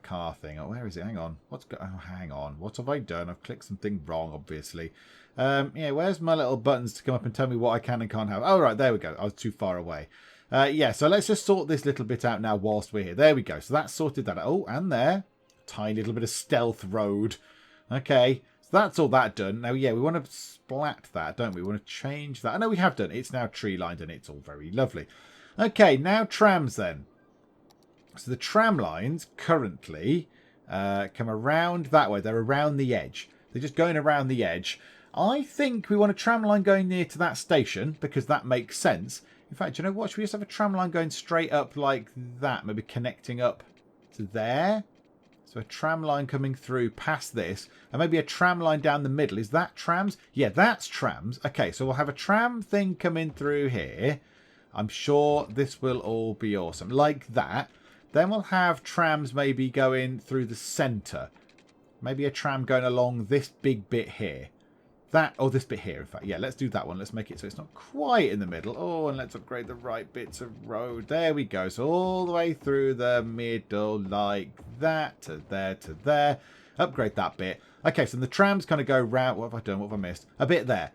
car thing. Oh, where is it? Hang on. Oh, hang on. What have I done? I've clicked something wrong, obviously. Yeah, where's my little buttons to come up and tell me what I can and can't have? Oh, right, there we go. I was too far away. Yeah, so let's just sort this little bit out now whilst we're here. There we go. So that's sorted that out. Oh, and there. Tiny little bit of stealth road. Okay, so that's all that done. Now, yeah, we want to splat that, don't we? We want to change that. I know we have done. It's now tree-lined and it's all very lovely. Okay, now trams then. So the tram lines currently come around that way. They're around the edge. They're just going around the edge. I think we want a tram line going near to that station because that makes sense. In fact, you know what? Should we just have a tram line going straight up like that? Maybe connecting up to there? So a tram line coming through past this, and maybe a tram line down the middle. Is that trams? Yeah, that's trams. Okay, so we'll have a tram thing coming through here. I'm sure this will all be awesome. Like that. Then we'll have trams maybe going through the centre. Maybe a tram going along this big bit here. That, or this bit here, in fact. Yeah, let's do that one. Let's make it so it's not quite in the middle. Oh, and let's upgrade the right bits of road. There we go. So all the way through the middle like that to there to there. Upgrade that bit. Okay, so the trams kind of go round. What have I done? What have I missed? A bit there.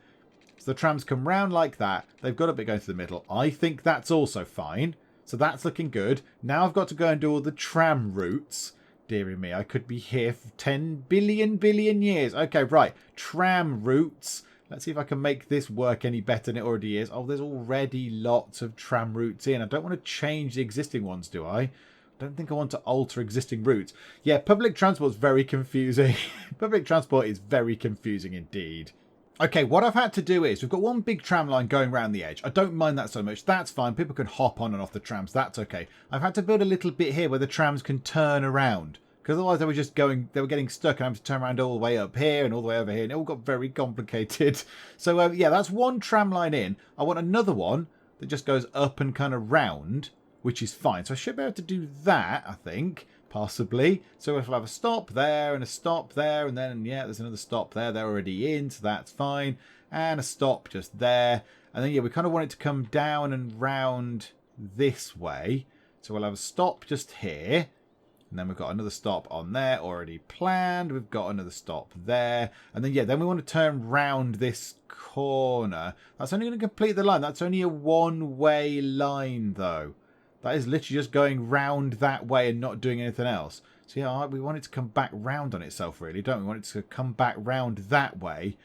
So the trams come round like that. They've got a bit going to the middle. I think that's also fine. So that's looking good. Now I've got to go and do all the tram routes. Dearie me, I could be here for 10 billion years. Okay, right. Tram routes. Let's see if I can make this work any better than it already is. Oh, there's already lots of tram routes in. I don't want to change the existing ones, do I? I don't think I want to alter existing routes. Yeah, public transport is very confusing. Public transport is very confusing indeed. Okay, what I've had to do is, we've got one big tram line going around the edge. I don't mind that so much. That's fine. People can hop on and off the trams. That's okay. I've had to build a little bit here where the trams can turn around. Because otherwise they were just going, they were getting stuck and I have to turn around all the way up here and all the way over here. And it all got very complicated. So, yeah, that's one tram line in. I want another one that just goes up and kind of round, which is fine. So I should be able to do that, I think. Possibly. So if I have a stop there and a stop there, and then, yeah, there's another stop there. They're already in, so that's fine. And a stop just there. And then, yeah, we kind of want it to come down and round this way. So we'll have a stop just here. And then we've got another stop on there already planned. We've got another stop there. And then, yeah, then we want to turn round this corner. That's only going to complete the line. That's only a one-way line, though. That is literally just going round that way and not doing anything else. So, yeah, we want it to come back round on itself, really, don't we? We want it to come back round that way.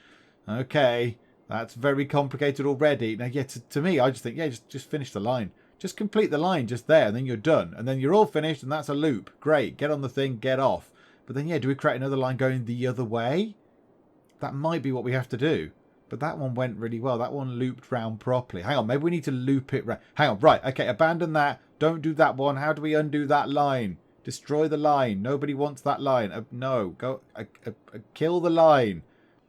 Okay, that's very complicated already. Now, yeah, to me, I just think, yeah, just finish the line. Just complete the line just there, and then you're done. And then you're all finished, and that's a loop. Great, get on the thing, get off. But then, yeah, do we create another line going the other way? That might be what we have to do. But that one went really well. That one looped round properly. Hang on, maybe we need to loop it round. Hang on, right, okay, abandon that. Don't do that one. How do we undo that line? Destroy the line. Nobody wants that line. No, go kill the line.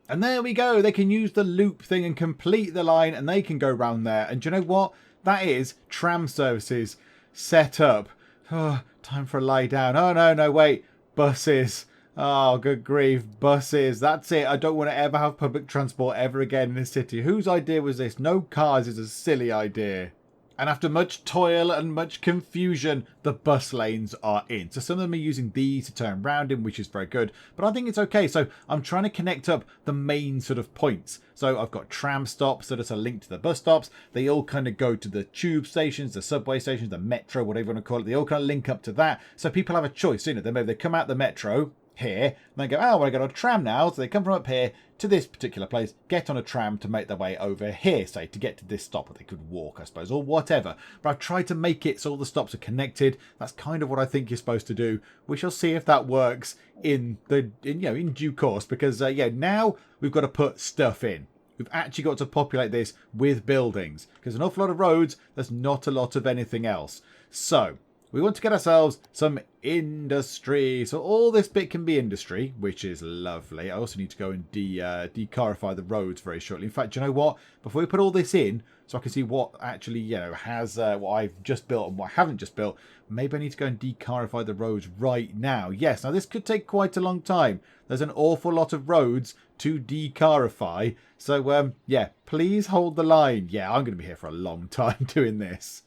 And there we go. They can use the loop thing and complete the line, and they can go round there. And do you know what? That is tram services set up. Oh, time for a lie down. Oh, no, wait. Buses. Oh, good grief. Buses. That's it. I don't want to ever have public transport ever again in a city. Whose idea was this? No cars is a silly idea. And after much toil and much confusion, the bus lanes are in. So some of them are using these to turn round in, which is very good. But I think it's okay. So I'm trying to connect up the main sort of points. So I've got tram stops that are linked to the bus stops. They all kind of go to the tube stations, the subway stations, the metro, whatever you want to call it. They all kind of link up to that. So people have a choice. You know, they come out the metro here and they go, oh, I want to get on a tram now. So they come from up here to this particular place, get on a tram to make their way over here, say, to get to this stop. Or they could walk, I suppose, or whatever. But I've tried to make it so all the stops are connected. That's kind of what I think you're supposed to do. We shall see if that works in due course, because now we've got to put stuff in. We've actually got to populate this with buildings, because an awful lot of roads, there's not a lot of anything else. So we want to get ourselves some industry. So all this bit can be industry, which is lovely. I also need to go and decarify the roads very shortly. In fact, do you know what? Before we put all this in, so I can see what actually, has what I've just built and what I haven't just built, maybe I need to go and decarify the roads right now. Yes, now this could take quite a long time. There's an awful lot of roads to decarify. So, yeah, please hold the line. Yeah, I'm going to be here for a long time doing this.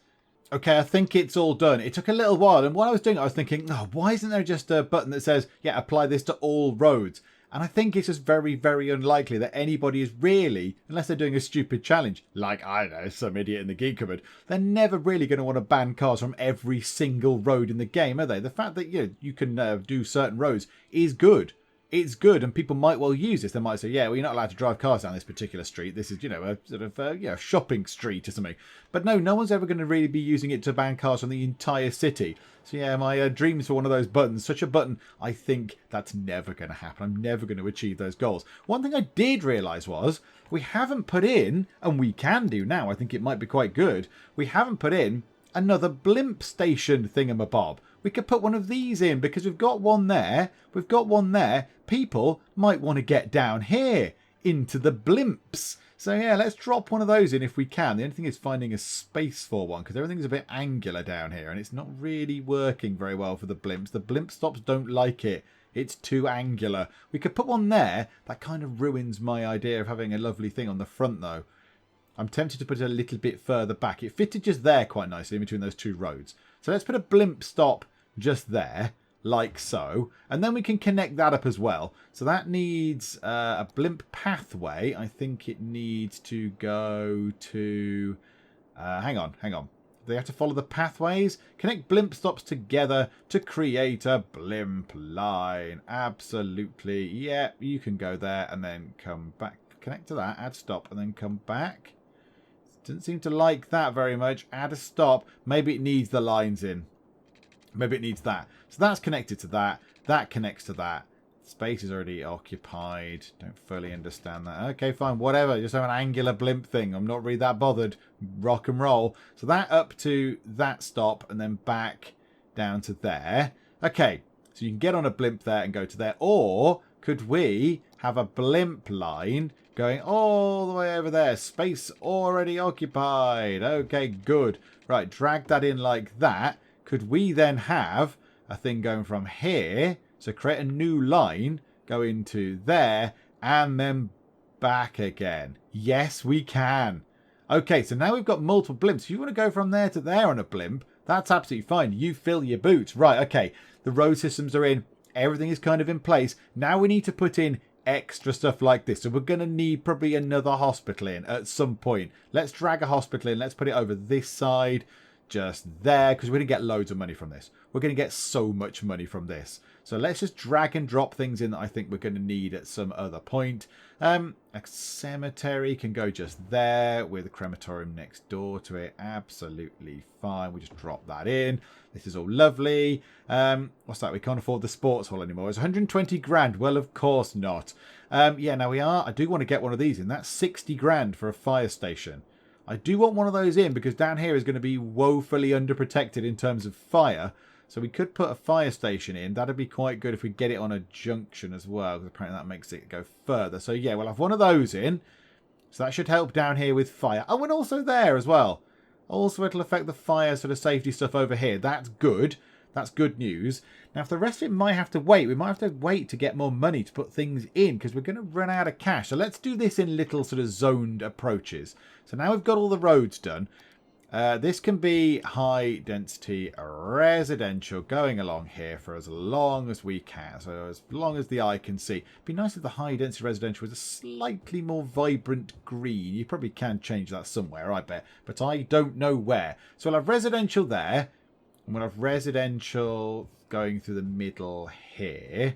Okay, I think it's all done. It took a little while, and while I was doing it, I was thinking, oh, why isn't there just a button that says, yeah, apply this to all roads? And I think it's just very, very unlikely that anybody is really, unless they're doing a stupid challenge, like, I don't know, some idiot in the Geek cupboard, they're never really going to want to ban cars from every single road in the game, are they? The fact that you can do certain roads is good. It's good, and people might well use this. They might say, yeah, well, you're not allowed to drive cars down this particular street. This is, a sort of shopping street or something. But no one's ever going to really be using it to ban cars from the entire city. So yeah, my dreams for one of those buttons, such a button, I think that's never going to happen. I'm never going to achieve those goals. One thing I did realise was we haven't put in, and we can do now, I think it might be quite good, we haven't put in another blimp station thingamabob. We could put one of these in because we've got one there. We've got one there. People might want to get down here into the blimps. So yeah, let's drop one of those in if we can. The only thing is finding a space for one because everything's a bit angular down here and it's not really working very well for the blimps. The blimp stops don't like it. It's too angular. We could put one there. That kind of ruins my idea of having a lovely thing on the front though. I'm tempted to put it a little bit further back. It fitted just there quite nicely in between those two roads. So let's put a blimp stop just there, like so. And then we can connect that up as well. So that needs a blimp pathway. I think it needs to go to... hang on. They have to follow the pathways. Connect blimp stops together to create a blimp line. Absolutely. Yeah, you can go there and then come back. Connect to that, add stop, and then come back. Didn't seem to like that very much. Add a stop. Maybe it needs the lines in. Maybe it needs that. So that's connected to that. That connects to that. Space is already occupied. Don't fully understand that. Okay, fine. Whatever. Just have an angular blimp thing. I'm not really that bothered. Rock and roll. So that up to that stop and then back down to there. Okay. So you can get on a blimp there and go to there. Or could we have a blimp line going all the way over there? Space already occupied. Okay, good. Right, drag that in like that. Could we then have a thing going from here? So create a new line, go into there, and then back again. Yes, we can. Okay, so now we've got multiple blimps. If you want to go from there to there on a blimp, that's absolutely fine. You fill your boots. Right, okay. The road systems are in. Everything is kind of in place. Now we need to put in extra stuff like this. So we're going to need probably another hospital in at some point. Let's drag a hospital in. Let's put it over this side. Just there, because we're going to get loads of money from this. We're going to get so much money from this. So let's just drag and drop things in that I think we're going to need at some other point. A cemetery can go just there with a crematorium next door to it. Absolutely fine. We just drop that in. This is all lovely. What's that? We can't afford the sports hall anymore. It's 120 grand. Well, of course not. Yeah, now I do want to get one of these in. That's 60 grand for a fire station. I do want one of those in because down here is going to be woefully underprotected in terms of fire. So we could put a fire station in. That'd be quite good if we get it on a junction as well, because apparently that makes it go further. So yeah, we'll have one of those in. So that should help down here with fire. Oh, and also there as well. Also, it'll affect the fire sort of safety stuff over here. That's good. That's good news. Now, if the rest of it might have to wait, we might have to wait to get more money to put things in because we're going to run out of cash. So let's do this in little sort of zoned approaches. So now we've got all the roads done. This can be high density residential going along here for as long as we can. So as long as the eye can see. It'd be nice if the high density residential was a slightly more vibrant green. You probably can change that somewhere, I bet. But I don't know where. So we'll have residential there. And we'll have residential going through the middle here.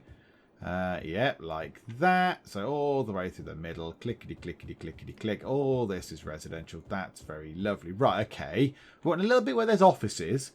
Yep, like that. So all the way through the middle. Clickety, clickety, clickety, click. All this is residential. That's very lovely. Right, okay. We want a little bit where there's offices.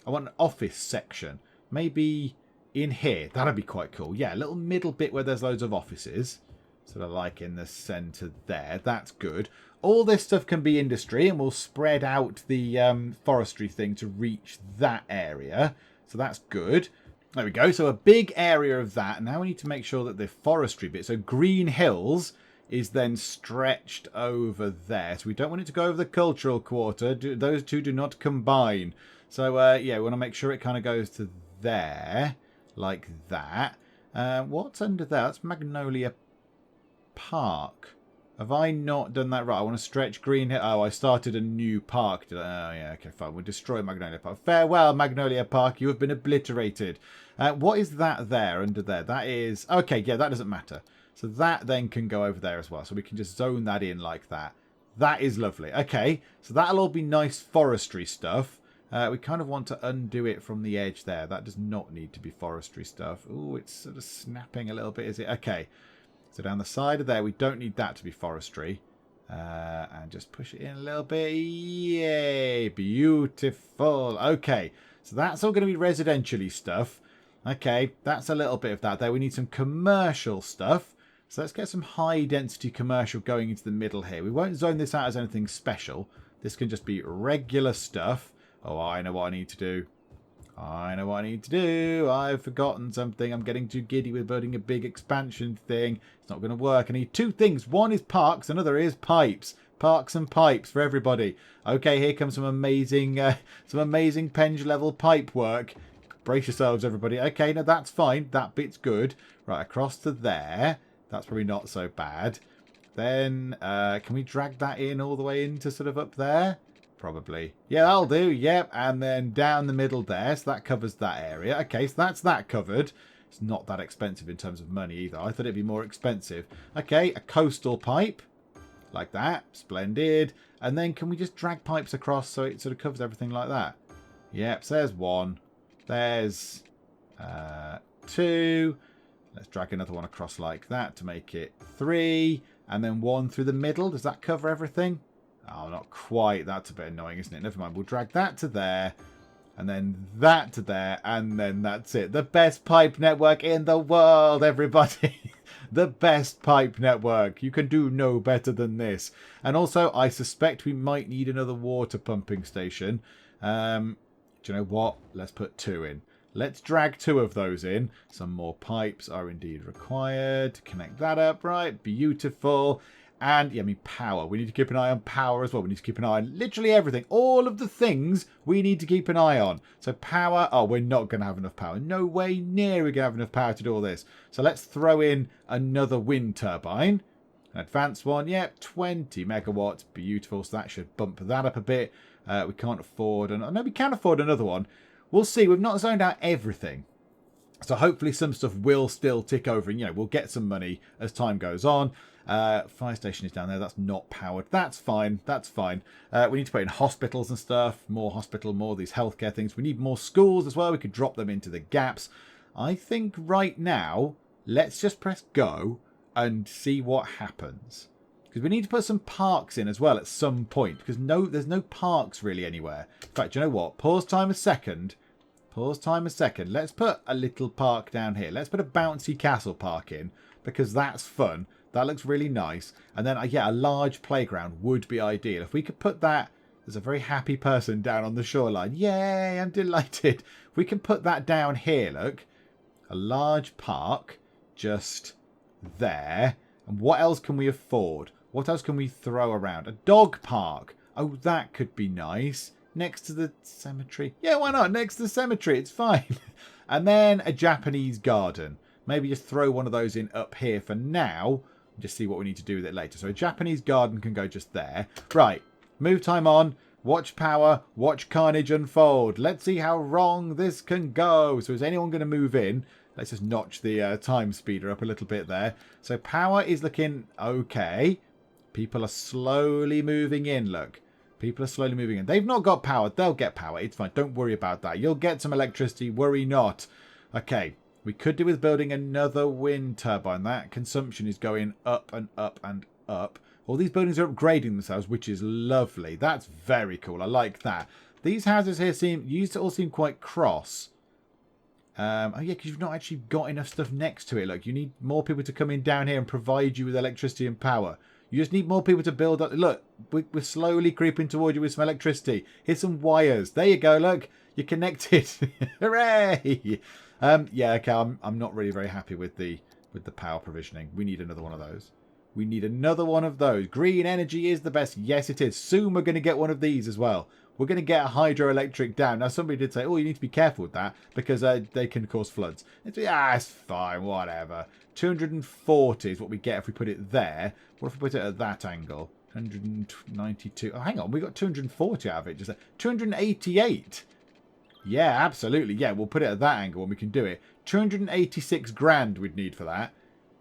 I want an office section. Maybe in here. That'd be quite cool. Yeah, a little middle bit where there's loads of offices. Sort of like in the centre there. That's good. All this stuff can be industry, and we'll spread out the forestry thing to reach that area. So that's good. There we go. So a big area of that. Now we need to make sure that the forestry bit, so Green Hills, is then stretched over there. So we don't want it to go over the cultural quarter. Those two do not combine. So yeah, we want to make sure it kind of goes to there, like that. What's under there? That's Magnolia Park. Have I not done that right? I want to stretch Green Hill. Oh, I started a new park. Oh, yeah, okay, fine. We'll destroy Magnolia Park. Farewell, Magnolia Park. You have been obliterated. What is that there, under there? That is... Okay, yeah, that doesn't matter. So that then can go over there as well. So we can just zone that in like that. That is lovely. Okay, so that'll all be nice forestry stuff. We kind of want to undo it from the edge there. That does not need to be forestry stuff. Oh, it's sort of snapping a little bit, is it? Okay. So down the side of there, we don't need that to be forestry. And just push it in a little bit. Yay! Beautiful. Okay. So that's all going to be residentially stuff. Okay. That's a little bit of that there. We need some commercial stuff. So let's get some high density commercial going into the middle here. We won't zone this out as anything special. This can just be regular stuff. Oh, I know what I need to do. I know what I need to do. I've forgotten something. I'm getting too giddy with building a big expansion thing. It's not going to work. I need two things. One is parks. Another is pipes. Parks and pipes for everybody. Okay, here comes some amazing Penge level pipe work. Brace yourselves, everybody. Okay, no, that's fine. That bit's good. Right, across to there. That's probably not so bad. Then, can we drag that in all the way into sort of up there? Probably. Yeah, that'll do. Yep. And then down the middle there. So that covers that area. Okay, so that's that covered. It's not that expensive in terms of money either. I thought it'd be more expensive. Okay, a coastal pipe. Like that. Splendid. And then can we just drag pipes across so it sort of covers everything like that? Yep, so there's one. There's two. Let's drag another one across like that to make it three. And then one through the middle. Does that cover everything? Oh, not quite. That's a bit annoying, isn't it? Never mind. We'll drag that to there. And then that to there. And then that's it. The best pipe network in the world, everybody. The best pipe network. You can do no better than this. And also, I suspect we might need another water pumping station. Do you know what? Let's put two in. Let's drag two of those in. Some more pipes are indeed required. Connect that up, right? Beautiful. And, yeah, I mean, power. We need to keep an eye on power as well. We need to keep an eye on literally everything. All of the things we need to keep an eye on. So power. Oh, we're not going to have enough power. No way near we're going to have enough power to do all this. So let's throw in another wind turbine. An advanced one. Yep, 20 megawatts. Beautiful. So that should bump that up a bit. We can't afford... No, we can afford another one. We'll see. We've not zoned out everything. So hopefully some stuff will still tick over. And, we'll get some money as time goes on. Fire station is down there. That's not powered. That's fine. That's fine. We need to put in hospitals and stuff. More hospital, more of these healthcare things. We need more schools as well. We could drop them into the gaps. I think right now, let's just press go and see what happens. Because we need to put some parks in as well at some point. Because there's no parks really anywhere. In fact, you know what? Pause time a second. Pause time a second. Let's put a little park down here. Let's put a bouncy castle park in. Because that's fun. That looks really nice. And then, yeah, a large playground would be ideal. If we could put that... There's a very happy person down on the shoreline. Yay, I'm delighted. If we can put that down here, look. A large park just there. And what else can we afford? What else can we throw around? A dog park. Oh, that could be nice. Next to the cemetery. Yeah, why not? Next to the cemetery. It's fine. And then a Japanese garden. Maybe just throw one of those in up here for now. Just see what we need to do with it later. So a Japanese garden can go just there. Right. Move time on. Watch power. Watch carnage unfold. Let's see how wrong this can go. So is anyone going to move in? Let's just notch the time speeder up a little bit there. So power is looking okay. People are slowly moving in, look. People are slowly moving in. They've not got power. They'll get power. It's fine. Don't worry about that. You'll get some electricity. Worry not. Okay. We could do with building another wind turbine. That consumption is going up and up and up. All these buildings are upgrading themselves, which is lovely. That's very cool. I like that. These houses here used to all seem quite cross. Oh, yeah, because you've not actually got enough stuff next to it. Look, you need more people to come in down here and provide you with electricity and power. You just need more people to build up. Look, we're slowly creeping toward you with some electricity. Here's some wires. There you go, look. You're connected. Hooray! Yeah, okay, I'm not really very happy with the power provisioning. We need another one of those. We need another one of those. Green energy is the best. Yes, it is. Soon we're going to get one of these as well. We're going to get a hydroelectric dam. Now, somebody did say, oh, you need to be careful with that because they can cause floods. It's fine, whatever. 240 is what we get if we put it there. What if we put it at that angle? 192. Oh, hang on. We got 240 out of it. Just 288. Yeah, absolutely. Yeah, we'll put it at that angle when we can do it. 286 grand we'd need for that.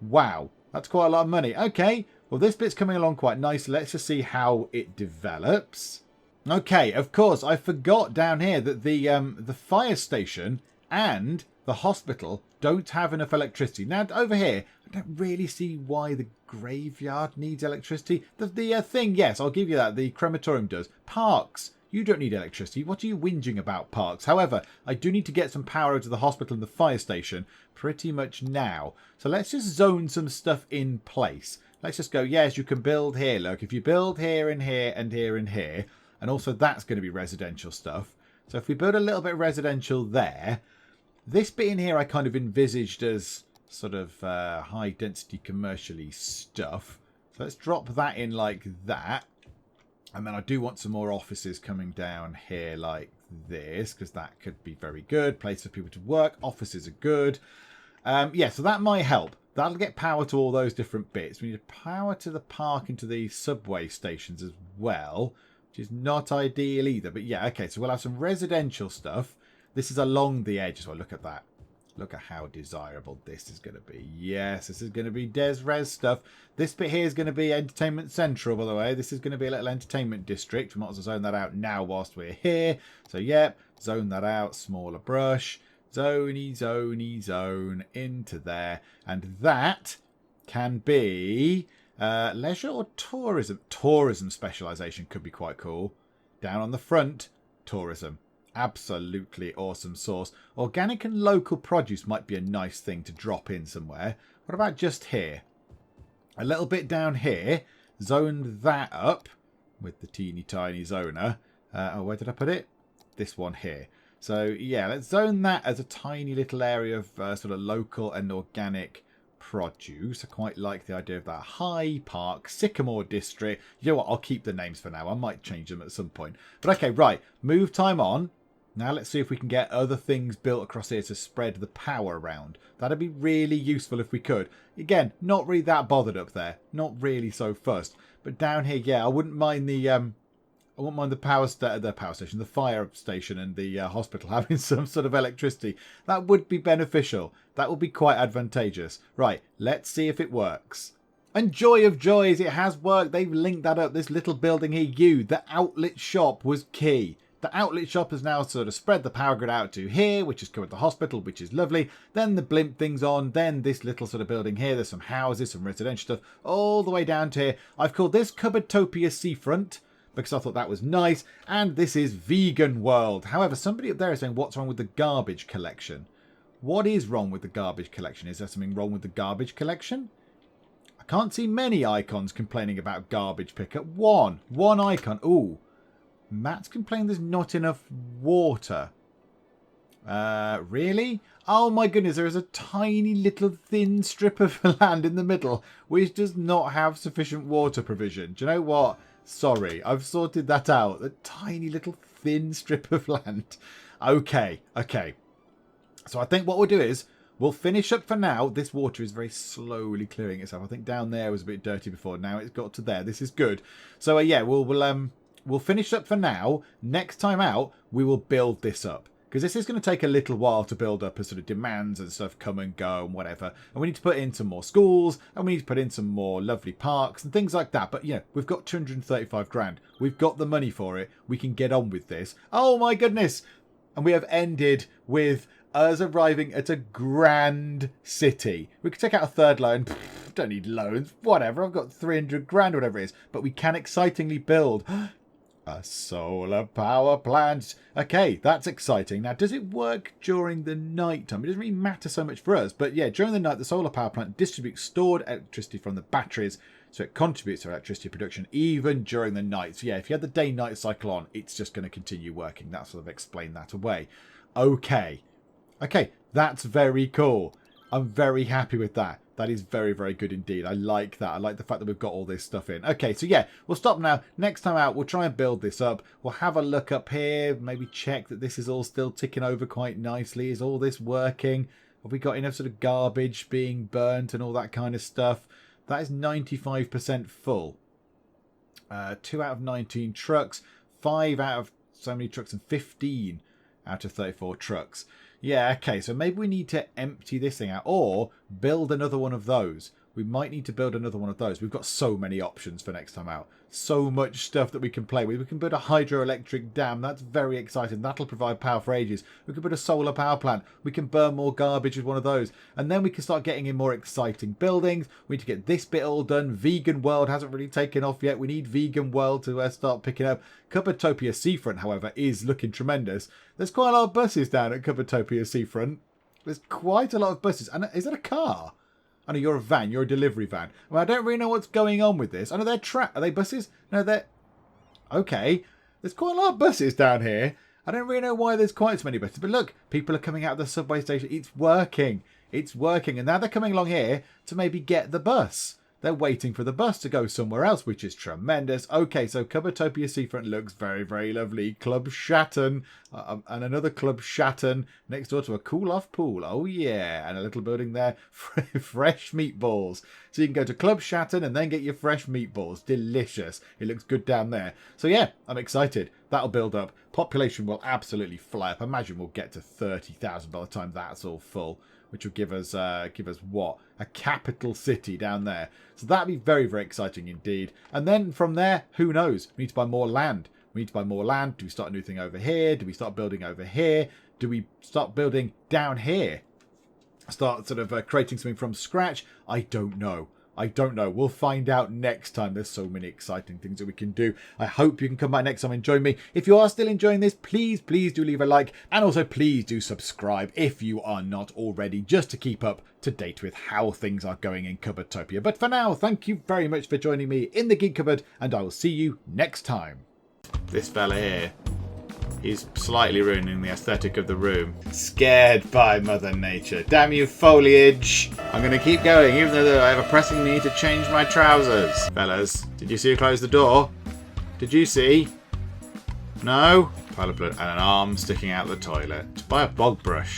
Wow. That's quite a lot of money. Okay. Well, this bit's coming along quite nicely. Let's just see how it develops. Okay, of course, I forgot down here that the fire station and the hospital don't have enough electricity. Now, over here, I don't really see why the graveyard needs electricity. The thing, yes, I'll give you that. The crematorium does. Parks. You don't need electricity. What are you whinging about, parks? However, I do need to get some power to the hospital and the fire station pretty much now. So let's just zone some stuff in place. Let's just go, yes, you can build here. Look, if you build here and here and here and here, and also that's going to be residential stuff. So if we build a little bit of residential there, this bit in here I kind of envisaged as sort of high density commercially stuff. So let's drop that in like that. And then I do want some more offices coming down here like this, because that could be very good. Place for people to work. Offices are good. Yeah, so that might help. That'll get power to all those different bits. We need power to the park and to the subway stations as well, which is not ideal either. But yeah, okay, so we'll have some residential stuff. This is along the edge as well. Look at that. Look at how desirable this is going to be. Yes, this is going to be des-res stuff. This bit here is going to be Entertainment Central, by the way. This is going to be a little entertainment district. We might as well zone that out now whilst we're here. So, yep, zone that out. Smaller brush. Zoney, zoney, zone into there. And that can be leisure or tourism. Tourism specialisation could be quite cool. Down on the front, tourism. Absolutely awesome source. Organic and local produce might be a nice thing to drop in somewhere. What about just here? A little bit down here. Zone that up with the teeny tiny zoner. Oh, where did I put it? This one here. So yeah, let's zone that as a tiny little area of sort of local and organic produce. I quite like the idea of that. High Park, Sycamore District. You know what? I'll keep the names for now. I might change them at some point. But okay, right. Move time on. Now let's see if we can get other things built across here to spread the power around. That'd be really useful if we could. Again, not really that bothered up there. Not really so fussed. But down here, yeah, I wouldn't mind the power station, the fire station, and the hospital having some sort of electricity. That would be beneficial. That would be quite advantageous. Right, let's see if it works. And joy of joys, it has worked. They've linked that up. This little building here, the outlet shop was key. The outlet shop has now sort of spread the power grid out to here, which has covered the hospital, which is lovely. Then the blimp thing's on. Then this little sort of building here. There's some houses, some residential stuff, all the way down to here. I've called this Cupboardtopia Seafront, because I thought that was nice. And this is Vegan World. However, somebody up there is saying, what's wrong with the garbage collection? What is wrong with the garbage collection? Is there something wrong with the garbage collection? I can't see many icons complaining about garbage pickup. One icon. Ooh. Matt's complaining there's not enough water. Really? Oh my goodness, there is a tiny little thin strip of land in the middle which does not have sufficient water provision. Do you know what? Sorry, I've sorted that out. A tiny little thin strip of land. Okay. So I think what we'll do is we'll finish up for now. This water is very slowly clearing itself. I think down there was a bit dirty before. Now it's got to there. This is good. So yeah, we'll finish up for now. Next time out, we will build this up. Because this is going to take a little while to build up as sort of demands and stuff come and go and whatever. And we need to put in some more schools. And we need to put in some more lovely parks and things like that. But, yeah, we've got 235 grand. We've got the money for it. We can get on with this. Oh, my goodness. And we have ended with us arriving at a grand city. We could take out a third loan. Don't need loans. Whatever. I've got 300 grand or whatever it is. But we can excitingly build a solar power plant. Okay, that's exciting. Now, does it work during the night time? It doesn't really matter so much for us. But yeah, during the night, the solar power plant distributes stored electricity from the batteries. So it contributes to electricity production even during the night. So yeah, if you had the day-night cycle on, it's just going to continue working. That's sort of explained that away. Okay, that's very cool. I'm very happy with that. That is very, very good indeed. I like that. I like the fact that we've got all this stuff in. Okay, so yeah, we'll stop now. Next time out, we'll try and build this up. We'll have a look up here. Maybe check that this is all still ticking over quite nicely. Is all this working? Have we got enough sort of garbage being burnt and all that kind of stuff? That is 95% full. 2 out of 19 trucks. 5 out of so many trucks and 15 out of 34 trucks. Yeah, okay, so maybe we need to empty this thing out or build another one of those. We might need to build another one of those. We've got so many options for next time out. So much stuff that we can play with. We can build a hydroelectric dam. That's very exciting. That'll provide power for ages. We can put a solar power plant. We can burn more garbage with one of those. And then we can start getting in more exciting buildings. We need to get this bit all done. Vegan World hasn't really taken off yet. We need Vegan World to start picking up. Cupboardtopia Seafront, however, is looking tremendous. There's quite a lot of buses down at Cupboardtopia Seafront. There's quite a lot of buses. And is that a car? I know you're a van. You're a delivery van. Well, I don't really know what's going on with this. I know they're are they buses? No, they're... Okay. There's quite a lot of buses down here. I don't really know why there's quite so many buses, but look, people are coming out of the subway station. It's working. It's working. And now they're coming along here to maybe get the bus. They're waiting for the bus to go somewhere else, which is tremendous. Okay, so Cupboardtopia Seafront looks very, very lovely. Club Shatton and another Club Shatton next door to a cool-off pool. Oh, yeah. And a little building there. Fresh meatballs. So you can go to Club Shatton and then get your fresh meatballs. Delicious. It looks good down there. So, yeah, I'm excited. That'll build up. Population will absolutely fly up. I imagine we'll get to 30,000 by the time that's all full, which will give us what? A capital city down there. So that'd be very, very exciting indeed. And then from there, who knows? We need to buy more land. We need to buy more land. Do we start a new thing over here? Do we start building over here? Do we start building down here? Start sort of creating something from scratch? I don't know. I don't know. We'll find out next time. There's so many exciting things that we can do. I hope you can come back next time and join me. If you are still enjoying this, please do leave a like. And also please do subscribe if you are not already, just to keep up to date with how things are going in Cupboardtopia. But for now, thank you very much for joining me in the Geek Cupboard, and I will see you next time. This fella here. He's slightly ruining the aesthetic of the room. Scared by Mother Nature. Damn you, foliage. I'm going to keep going, even though I have a pressing need to change my trousers. Fellas, did you see who closed the door? Did you see? No? Pile of blood and an arm sticking out the toilet. Buy a bog brush.